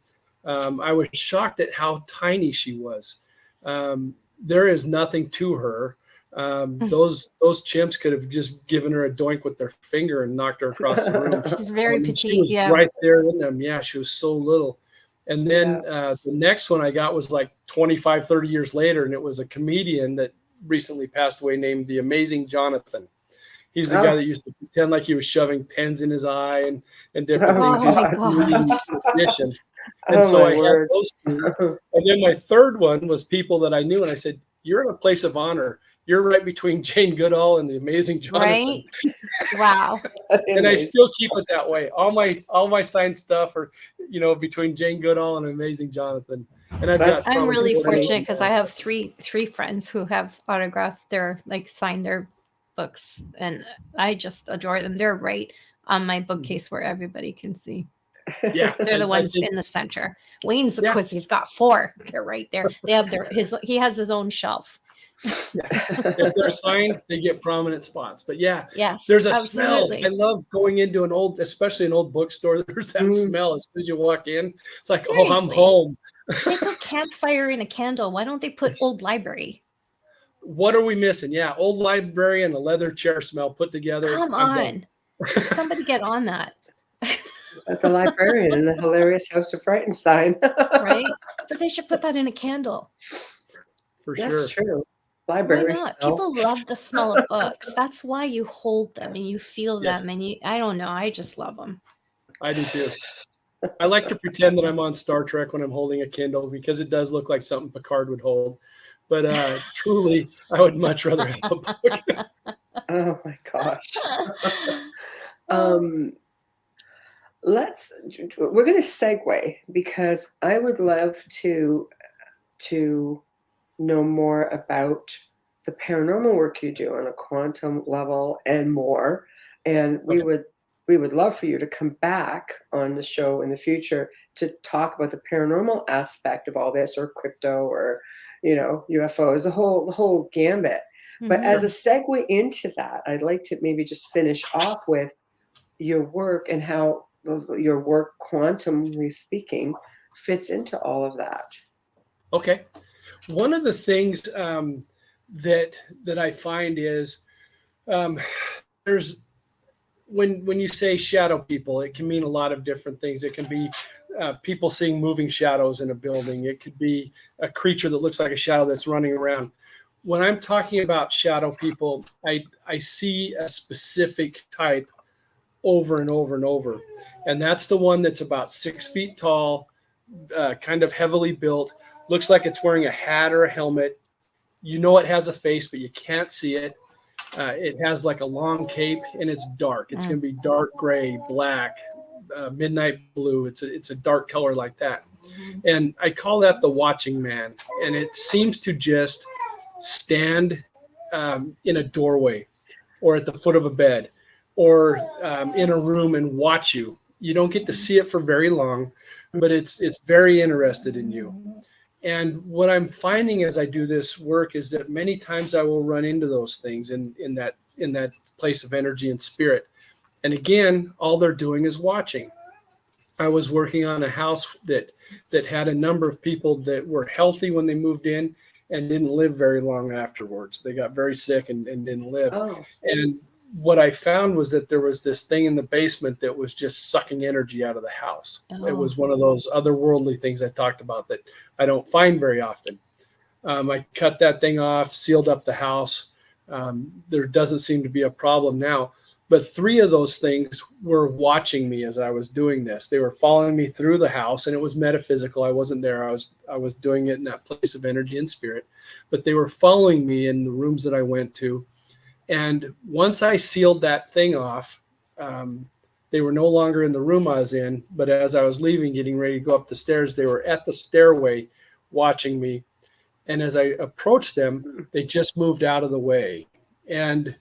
I was shocked at how tiny she was. There is nothing to her. Those chimps could have just given her a doink with their finger and knocked her across the room. She's very petite. She was right there in them. Yeah, she was so little. And then the next one I got was like 25, 30 years later, and it was a comedian that recently passed away named The Amazing Jonathan. He's the guy that used to pretend like he was shoving pens in his eye and different things. And so I had those 2. And then my third one was people that I knew, and I said, "You're in a place of honor. You're right between Jane Goodall and the amazing Jonathan. Right? Wow. And I still keep it that way. All my signed stuff are, between Jane Goodall and amazing Jonathan. And I'm really fortunate because I have three friends who have autographed signed their books, and I just adore them. They're right on my bookcase where everybody can see. Yeah, they're the ones in the center. Wayne's, of course, he's got 4. They're right there. They have he has his own shelf. If they're signed, they get prominent spots. But yes, there's a absolutely. smell. I love going into especially an old bookstore. There's that smell as soon as you walk in. It's like, seriously. Oh, I'm home. They put campfire in a candle. Why don't they put old library? What are we missing? Yeah, old library and a leather chair smell put together. Come on. Somebody get on that. At the librarian in the hilarious House of Frightenstein. Right? But they should put that in a candle. For sure. That's true. Library Why not? smell. People love the smell of books. That's why you hold them and you feel them, and I don't know, I just love them. I do too. I like to pretend that I'm on Star Trek when I'm holding a Kindle because it does look like something Picard would hold. But truly, I would much rather have a book. Oh my gosh. We're going to segue because I would love to know more about the paranormal work you do on a quantum level and more. And we would love for you to come back on the show in the future to talk about the paranormal aspect of all this, or crypto, or UFOs, the whole gambit. Mm-hmm. But as a segue into that, I'd like to maybe just finish off with your work and how your work, quantumly speaking, fits into all of that. Okay. One of the things that I find is there's when you say shadow people, it can mean a lot of different things. It can be people seeing moving shadows in a building. It could be a creature that looks like a shadow that's running around. When I'm talking about shadow people, I see a specific type over and over and over. And that's the one that's about 6 feet tall, kind of heavily built, looks like it's wearing a hat or a helmet. It has a face, but you can't see it. It has like a long cape, and it's dark. It's going to be dark gray, black, midnight blue. It's a dark color like that. And I call that the watching man. And it seems to just stand in a doorway or at the foot of a bed or in a room and watch you. You don't get to see it for very long, but it's very interested in you. And what I'm finding as I do this work is that many times I will run into those things in that place of energy and spirit. And again, all they're doing is watching. I was working on a house that had a number of people that were healthy when they moved in and didn't live very long afterwards. They got very sick and didn't live. Oh. And what I found was that there was this thing in the basement that was just sucking energy out of the house. Oh. It was one of those otherworldly things I talked about that I don't find very often. I cut that thing off, sealed up the house. There doesn't seem to be a problem now. But 3 of those things were watching me as I was doing this. They were following me through the house, and it was metaphysical. I wasn't there. I was doing it in that place of energy and spirit. But they were following me in the rooms that I went to. And once I sealed that thing off, they were no longer in the room I was in. But as I was leaving, getting ready to go up the stairs, they were at the stairway watching me. And as I approached them, they just moved out of the way. And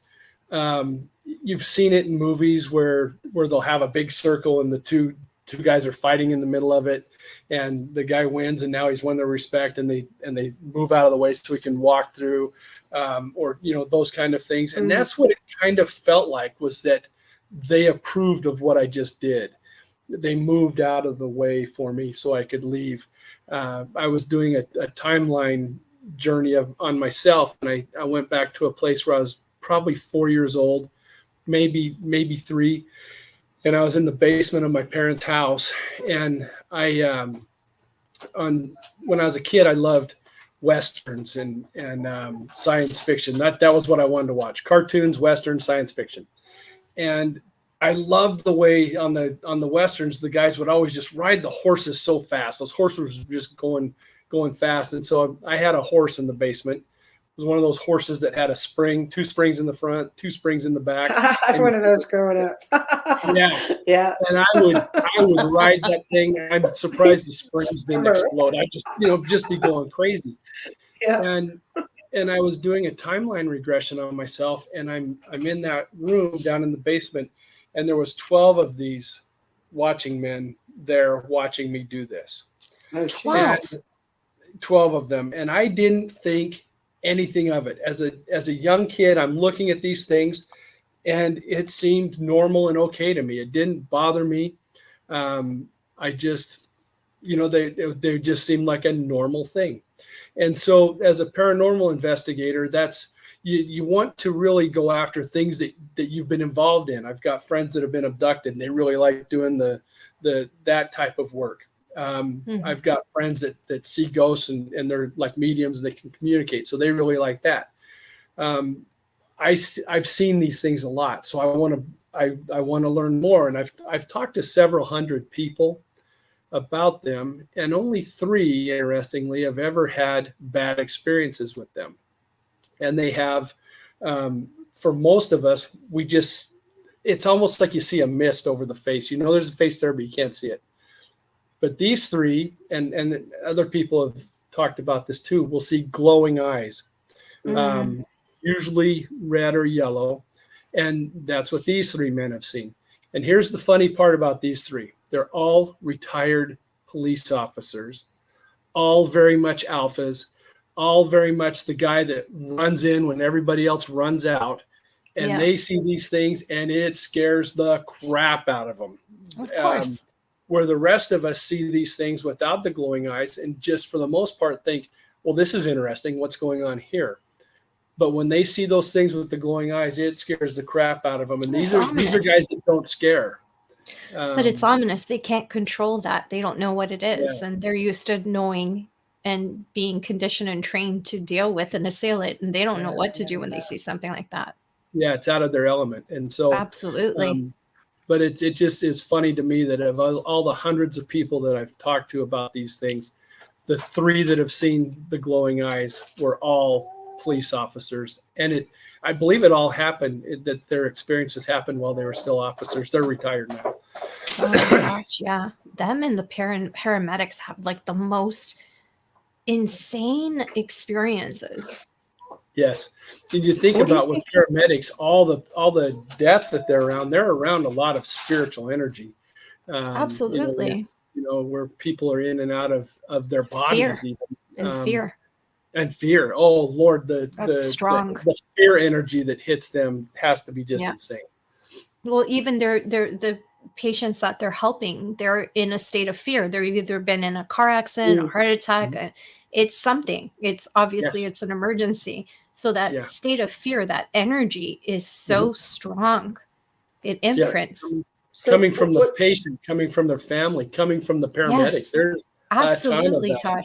you've seen it in movies where they'll have a big circle and the two guys are fighting in the middle of it, and the guy wins, and now he's won their respect, and they move out of the way so he can walk through, or those kind of things. And that's what it kind of felt like, was that they approved of what I just did. They moved out of the way for me so I could leave. I was doing a timeline journey on myself, and I went back to a place where I was probably 4 years old, maybe 3. And I was in the basement of my parents' house. And when I was a kid, I loved Westerns and science fiction. That was what I wanted to watch: cartoons, Westerns, science fiction. And I loved the way on the Westerns, the guys would always just ride the horses so fast. Those horses were just going fast. And so I had a horse in the basement, was one of those horses that had a spring, 2 springs in the front, 2 springs in the back. I had one of those growing up. Yeah. Yeah. And I would ride that thing. I'm surprised the springs didn't explode. I just be going crazy. Yeah. And I was doing a timeline regression on myself, and I'm in that room down in the basement, and there was 12 of these watching men there watching me do this. 12. 12 of them. And I didn't think anything of it. As a young kid, I'm looking at these things, and it seemed normal and okay to me. It didn't bother me. I just, they just seemed like a normal thing. And so as a paranormal investigator, that's, you want to really go after things that you've been involved in. I've got friends that have been abducted, and they really like doing that type of work. I've got friends that see ghosts, and they're like mediums, and they can communicate. So they really like that. I've seen these things a lot, so I want to learn more. And I've talked to several hundred people about them, and only 3, interestingly, have ever had bad experiences with them. And they have, for most of us, it's almost like you see a mist over the face. There's a face there, but you can't see it. But these 3, and other people have talked about this too, will see glowing eyes, usually red or yellow. And that's what these 3 men have seen. And here's the funny part about these 3. They're all retired police officers, all very much alphas, all very much the guy that runs in when everybody else runs out. And they see these things, and it scares the crap out of them. Of course. Where the rest of us see these things without the glowing eyes and just for the most part think, well, this is interesting. What's going on here? But when they see those things with the glowing eyes, it scares the crap out of them. And these are guys that don't scare. But it's ominous. They can't control that. They don't know what it is. And they're used to knowing and being conditioned and trained to deal with and assail it. And they don't know what to do when they see something like that. Yeah, it's out of their element. And so absolutely. But it just is funny to me that of all the hundreds of people that I've talked to about these things, the 3 that have seen the glowing eyes were all police officers. And I believe it all happened, that their experiences happened while they were still officers. They're retired now. Oh my gosh, yeah. Them and the paramedics have like the most insane experiences. Yes. Did you think about with paramedics, all the death that they're around a lot of spiritual energy. Absolutely. Where people are in and out of their bodies. Fear. And fear. Oh Lord, That's strong. The fear energy that hits them has to be just insane. Well, even the patients that they're helping, they're in a state of fear. They've either been in a car accident, a heart attack. It's something. It's obviously it's an emergency. So that state of fear, that energy is so strong. It imprints. Coming from the patient, coming from their family, coming from the paramedic. Yes. There's absolutely, Todd.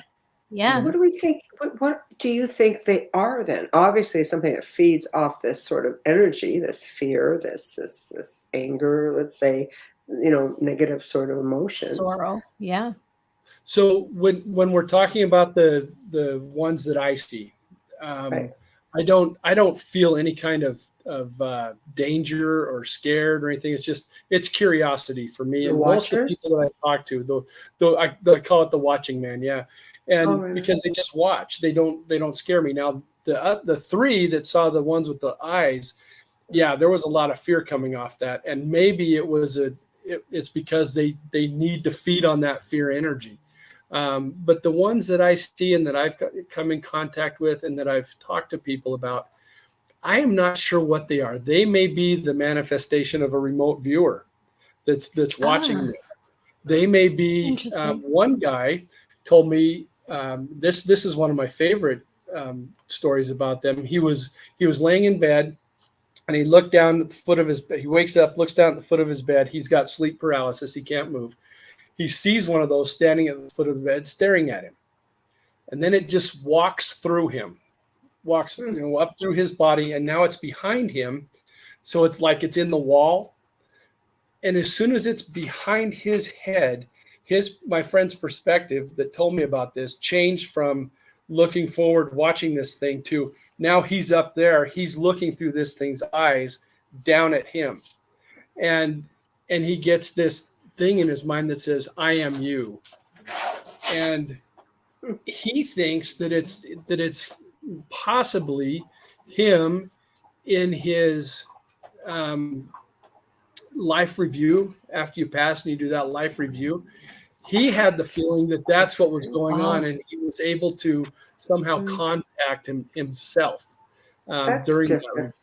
Yeah. So what do we think? What do you think they are then? Obviously, something that feeds off this sort of energy, this fear, this anger, let's say, negative sort of emotions. Sorrow. Yeah. So when we're talking about the ones that I see, I don't feel any kind of danger or scared or anything. It's curiosity for me. And most of the people that I talk to, though I call it the watching man. Yeah. And because they just watch, they don't scare me. Now the 3 that saw the ones with the eyes, there was a lot of fear coming off that. And maybe it's because they need to feed on that fear energy. But the ones that I see and that I've come in contact with and that I've talked to people about, I am not sure what they are. They may be the manifestation of a remote viewer that's watching me. They may be. One guy told me this is one of my favorite stories about them. He was laying in bed, and he looked down at the foot of his bed. He wakes up, looks down at the foot of his bed. He's got sleep paralysis. He can't move. He sees one of those standing at the foot of the bed, staring at him. And then it just walks through him, up through his body. And now it's behind him. So it's like it's in the wall. And as soon as it's behind his head, my friend's perspective that told me about this changed from looking forward, watching this thing to Now he's up there. He's looking through this thing's eyes down at him. And he gets this thing in his mind that says, I am you. And he thinks that it's possibly him in his life review. After you pass and you do that life review, he had the feeling that that's what was going on, and he was able to somehow contact himself during different. that.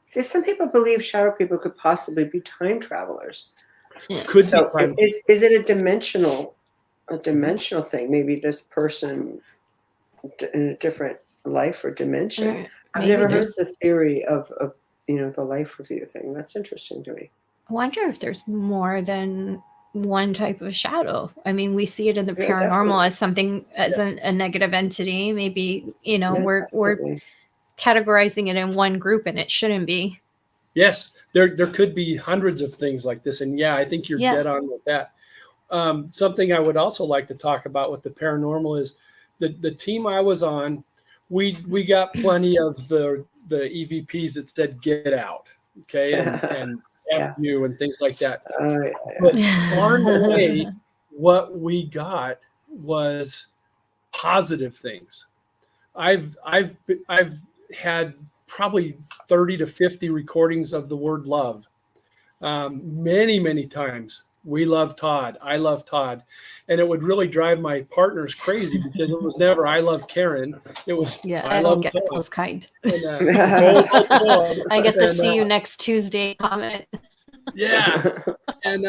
See, some people believe shadow people could possibly be time travelers. Could So be time. is it a dimensional thing? Maybe this person in a different life or dimension. I've never heard the theory of the life review thing. That's interesting to me. I wonder if there's more than one type of shadow. I mean, we see it in the paranormal definitely. as something, as a negative entity. Maybe, we're Definitely. categorizing it in one group, and it shouldn't be. Yes, there could be hundreds of things like this. And I think you're dead on with that. Something I would also like to talk about with the paranormal is the team I was on, we got plenty of the EVPs that said get out, okay, and F you and things like that. But far and away, what we got was positive things. I've had probably 30 to 50 recordings of the word love. Many times. We love Todd. I love Todd. And it would really drive my partners crazy because it was never I love Karen. It was I don't get those kind. And, I get the see you next Tuesday comment. Yeah. And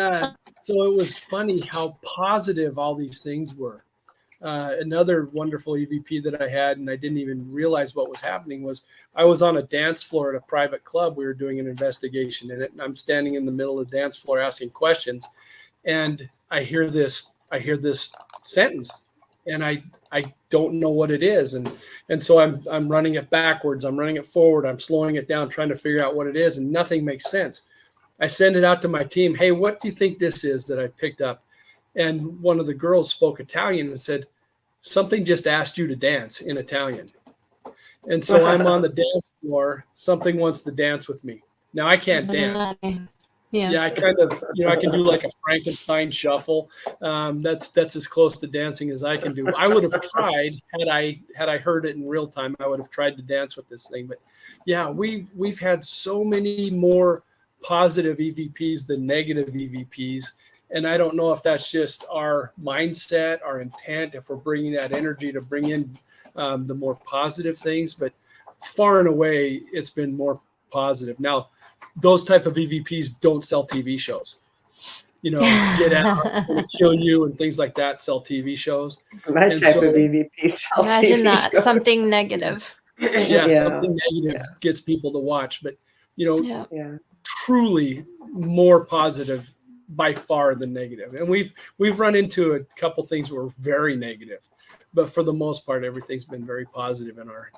so it was funny how positive all these things were. Another wonderful EVP that I had, and I didn't even realize what was happening, was I was on a dance floor at a private club. We were doing an investigation in it, and I'm standing in the middle of the dance floor asking questions, and I hear this sentence, and I don't know what it is, and so I'm running it backwards, I'm running it forward, I'm slowing it down, trying to figure out what it is, and nothing makes sense. I send it out to my team. Hey, what do you think this is that I picked up? And one of the girls spoke Italian and said, something just asked you to dance in Italian. And so I'm on the dance floor. Something wants to dance with me. Now I can't dance. Yeah, I kind of, I can do like a Frankenstein shuffle. That's as close to dancing as I can do. I would have tried had I heard it in real time. I would have tried to dance with this thing. But yeah, we've had so many more positive EVPs than negative EVPs. And I don't know if that's just our mindset, our intent, if we're bringing that energy to bring in the more positive things. But far and away, it's been more positive. Now, those type of EVPs don't sell TV shows. Get out, kill you, and things like that sell TV shows. My type of EVP sells imagine TV that shows. Something negative. Something negative gets people to watch. But truly more positive by far than negative. And we've run into a couple things where we're very negative, but for the most part, everything's been very positive in our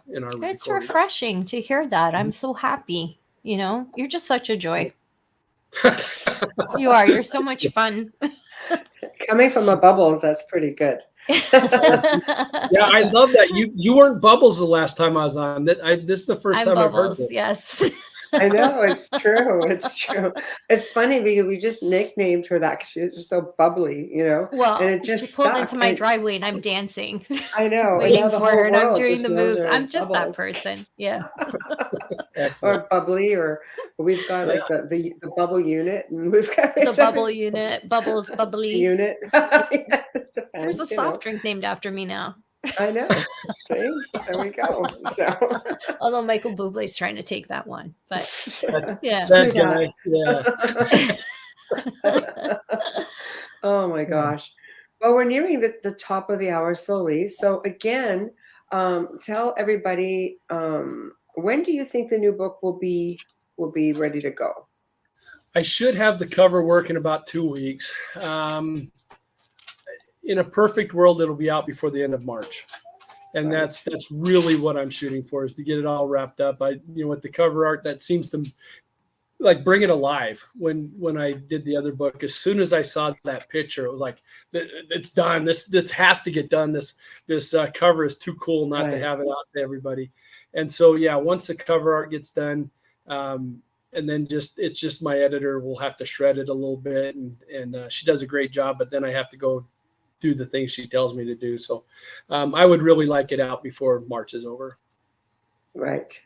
It's refreshing to hear that. I'm so happy. You're just such a joy. You are. You're so much fun. Coming from a Bubbles, that's pretty good. Yeah, I love that. You weren't Bubbles the last time I was on. This is the first time I've heard this. Yes. I know, it's true. It's true. It's funny because we just nicknamed her that because she was just so bubbly, Well, and it just she pulled stuck. into my driveway and I'm dancing. I know. Waiting for her and I'm doing the moves. I'm just Bubbles. that person. Yeah. Or bubbly, or we've got like the bubble unit, and we've got the bubble unit, Bubbles bubbly unit. There's a soft drink named after me now. I know. See? There we go. So, although Michael Bublé's trying to take that one, but yeah. That guy. Yeah. Oh my gosh. Well, we're nearing the top of the hour slowly. So again, tell everybody, when do you think the new book will be ready to go? I should have the cover work in about 2 weeks. In a perfect world, it'll be out before the end of March. And that's really what I'm shooting for, is to get it all wrapped up. With the cover art, that seems to like bring it alive. When I did the other book, as soon as I saw that picture, it was like, it's done. This has to get done. This cover is too cool not to have it out to everybody. And so, yeah, once the cover art gets done, and then it's just my editor will have to shred it a little bit, and she does a great job, but then I have to go do the things she tells me to do. So I would really like it out before March is over. Right.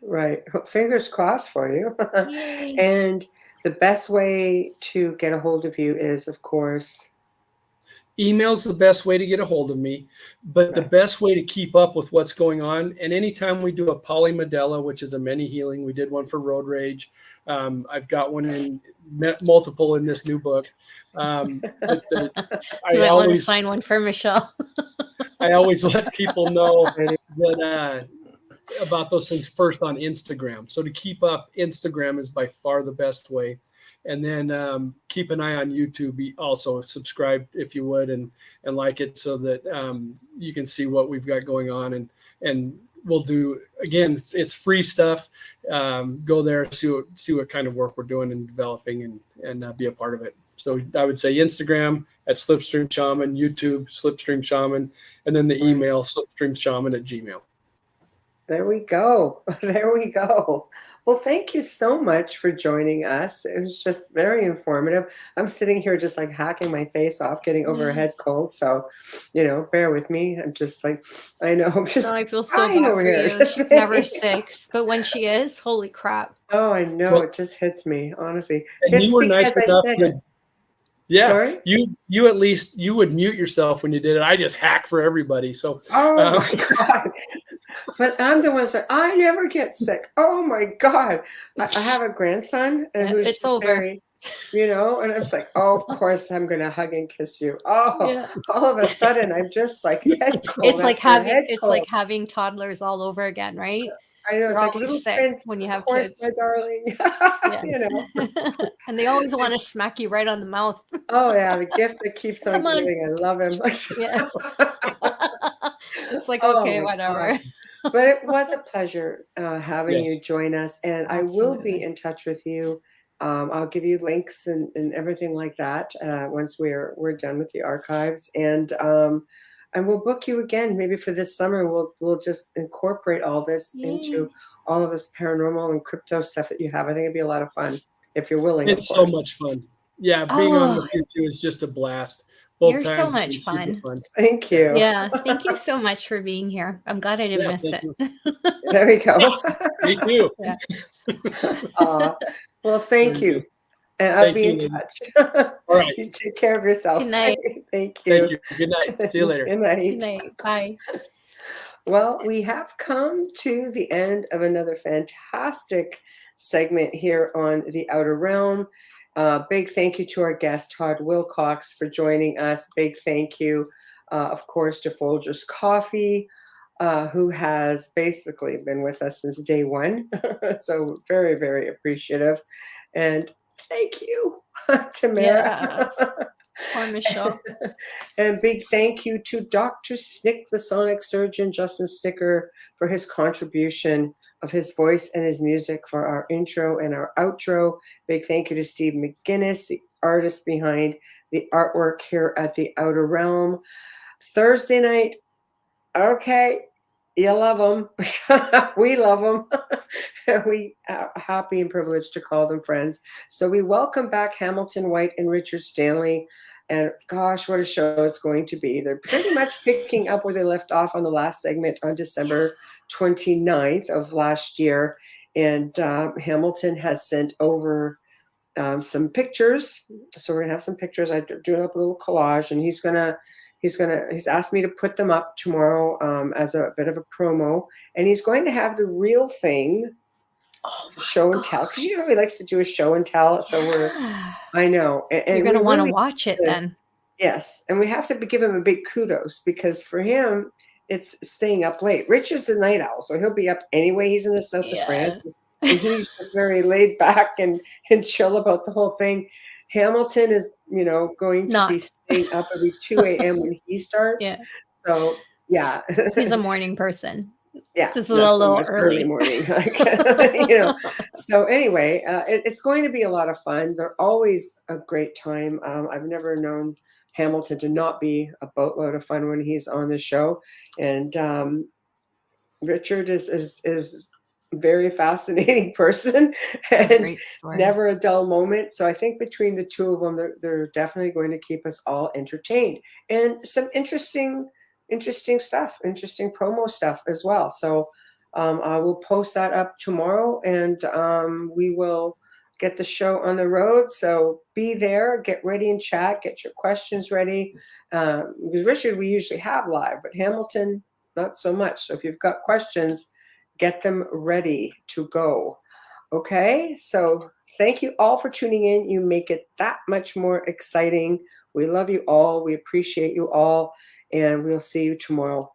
Fingers crossed for you. Yay. And the best way to get a hold of you is, of course, Email's the best way to get a hold of me, but the best way to keep up with what's going on. And anytime we do a polymedella, which is a many healing, we did one for road rage. I've got one in multiple in this new book. I might want to sign one for Michelle. I always let people know that about those things first on Instagram. So to keep up, Instagram is by far the best way. And then keep an eye on YouTube. Also subscribe if you would, and like it, so that you can see what we've got going on. And we'll do, again, it's free stuff. Go there, see what kind of work we're doing and developing, and be a part of it. So I would say Instagram at Slipstream Shaman, YouTube Slipstream Shaman, and then the email slipstreamshaman@gmail.com. There we go. There we go. Well, thank you so much for joining us. It was just very informative. I'm sitting here just like hacking my face off, getting over a head cold. So, bear with me. I'm just like, I know. I'm just. No, I feel so bad for you. She's never sick, but when she is, holy crap. Oh, I know. It just hits me, honestly. And you were nice enough to. Yeah, sorry? You at least you would mute yourself when you did it. I just hack for everybody. So. Oh my God. But I'm the one that I never get sick. Oh my God. I have a grandson and who's it's over. and I'm just like, oh, of course I'm gonna hug and kiss you. Oh, yeah. All of a sudden I'm just like head cold. It's like having toddlers all over again, right? I know, it's like little prince when you have kids, my darling. And they always want to smack you right on the mouth. Oh yeah, the gift that keeps on giving. I love him. Yeah. It's like, okay, whatever. But it was a pleasure having you join us, and I will be in touch with you. I'll give you links and everything like that once we're done with the archives, and we'll book you again maybe for this summer. We'll just incorporate all this into all of this paranormal and crypto stuff that you have. I think it'd be a lot of fun if you're willing. It's so much fun. Yeah, being on with you too is just a blast. You're so much fun. Thank you. Yeah, thank you so much for being here. I'm glad I didn't miss it. There we go. Me too. Yeah. Well, thank you. And I'll be in touch. All right. You take care of yourself. Good night. Thank you. Thank you. Good night. See you later. Good night. Good night. Bye. Well, we have come to the end of another fantastic segment here on The Outer Realm. Big thank you to our guest, Todd Wilcox, for joining us. Big thank you, of course, to Folgers Coffee, who has basically been with us since day one. So very, very appreciative. And thank you to Mara. Poor Michelle. And big thank you to Dr. Snick, the sonic surgeon, Justin Sticker, for his contribution of his voice and his music for our intro and our outro. Big thank you to Steve McGinnis, the artist behind the artwork here at The Outer Realm. Thursday night, okay, you love them. We love them. We are happy and privileged to call them friends. So we welcome back Hamilton White and Richard Stanley. And gosh, what a show it's going to be. They're pretty much picking up where they left off on the last segment on December 29th of last year. And Hamilton has sent over some pictures. So we're going to have some pictures. I'm doing up a little collage, and he's asked me to put them up tomorrow as a bit of a promo. And he's going to have the real thing. Show and tell, because he likes to do a show and tell. So I know. And you're going to want to watch it then. Yes. And we have to give him a big kudos, because for him, it's staying up late. Richard's a night owl, so he'll be up anyway. He's in the south of France. And he's just very laid back and chill about the whole thing. Hamilton is, going to be staying up every 2 a.m. when he starts. Yeah. So, yeah. He's a morning person. Yeah, this is a little early morning. So anyway, it's going to be a lot of fun. They're always a great time. I've never known Hamilton to not be a boatload of fun when he's on the show. And Richard is very fascinating person and Great stories. never a dull moment. So I think between the two of them, they're definitely going to keep us all entertained and some interesting stuff, interesting promo stuff as well. So I will post that up tomorrow, and we will get the show on the road. So be there, get ready and chat, get your questions ready. Because Richard, we usually have live, but Hamilton, not so much. So if you've got questions, get them ready to go. Okay, so thank you all for tuning in. You make it that much more exciting. We love you all. We appreciate you all. And we'll see you tomorrow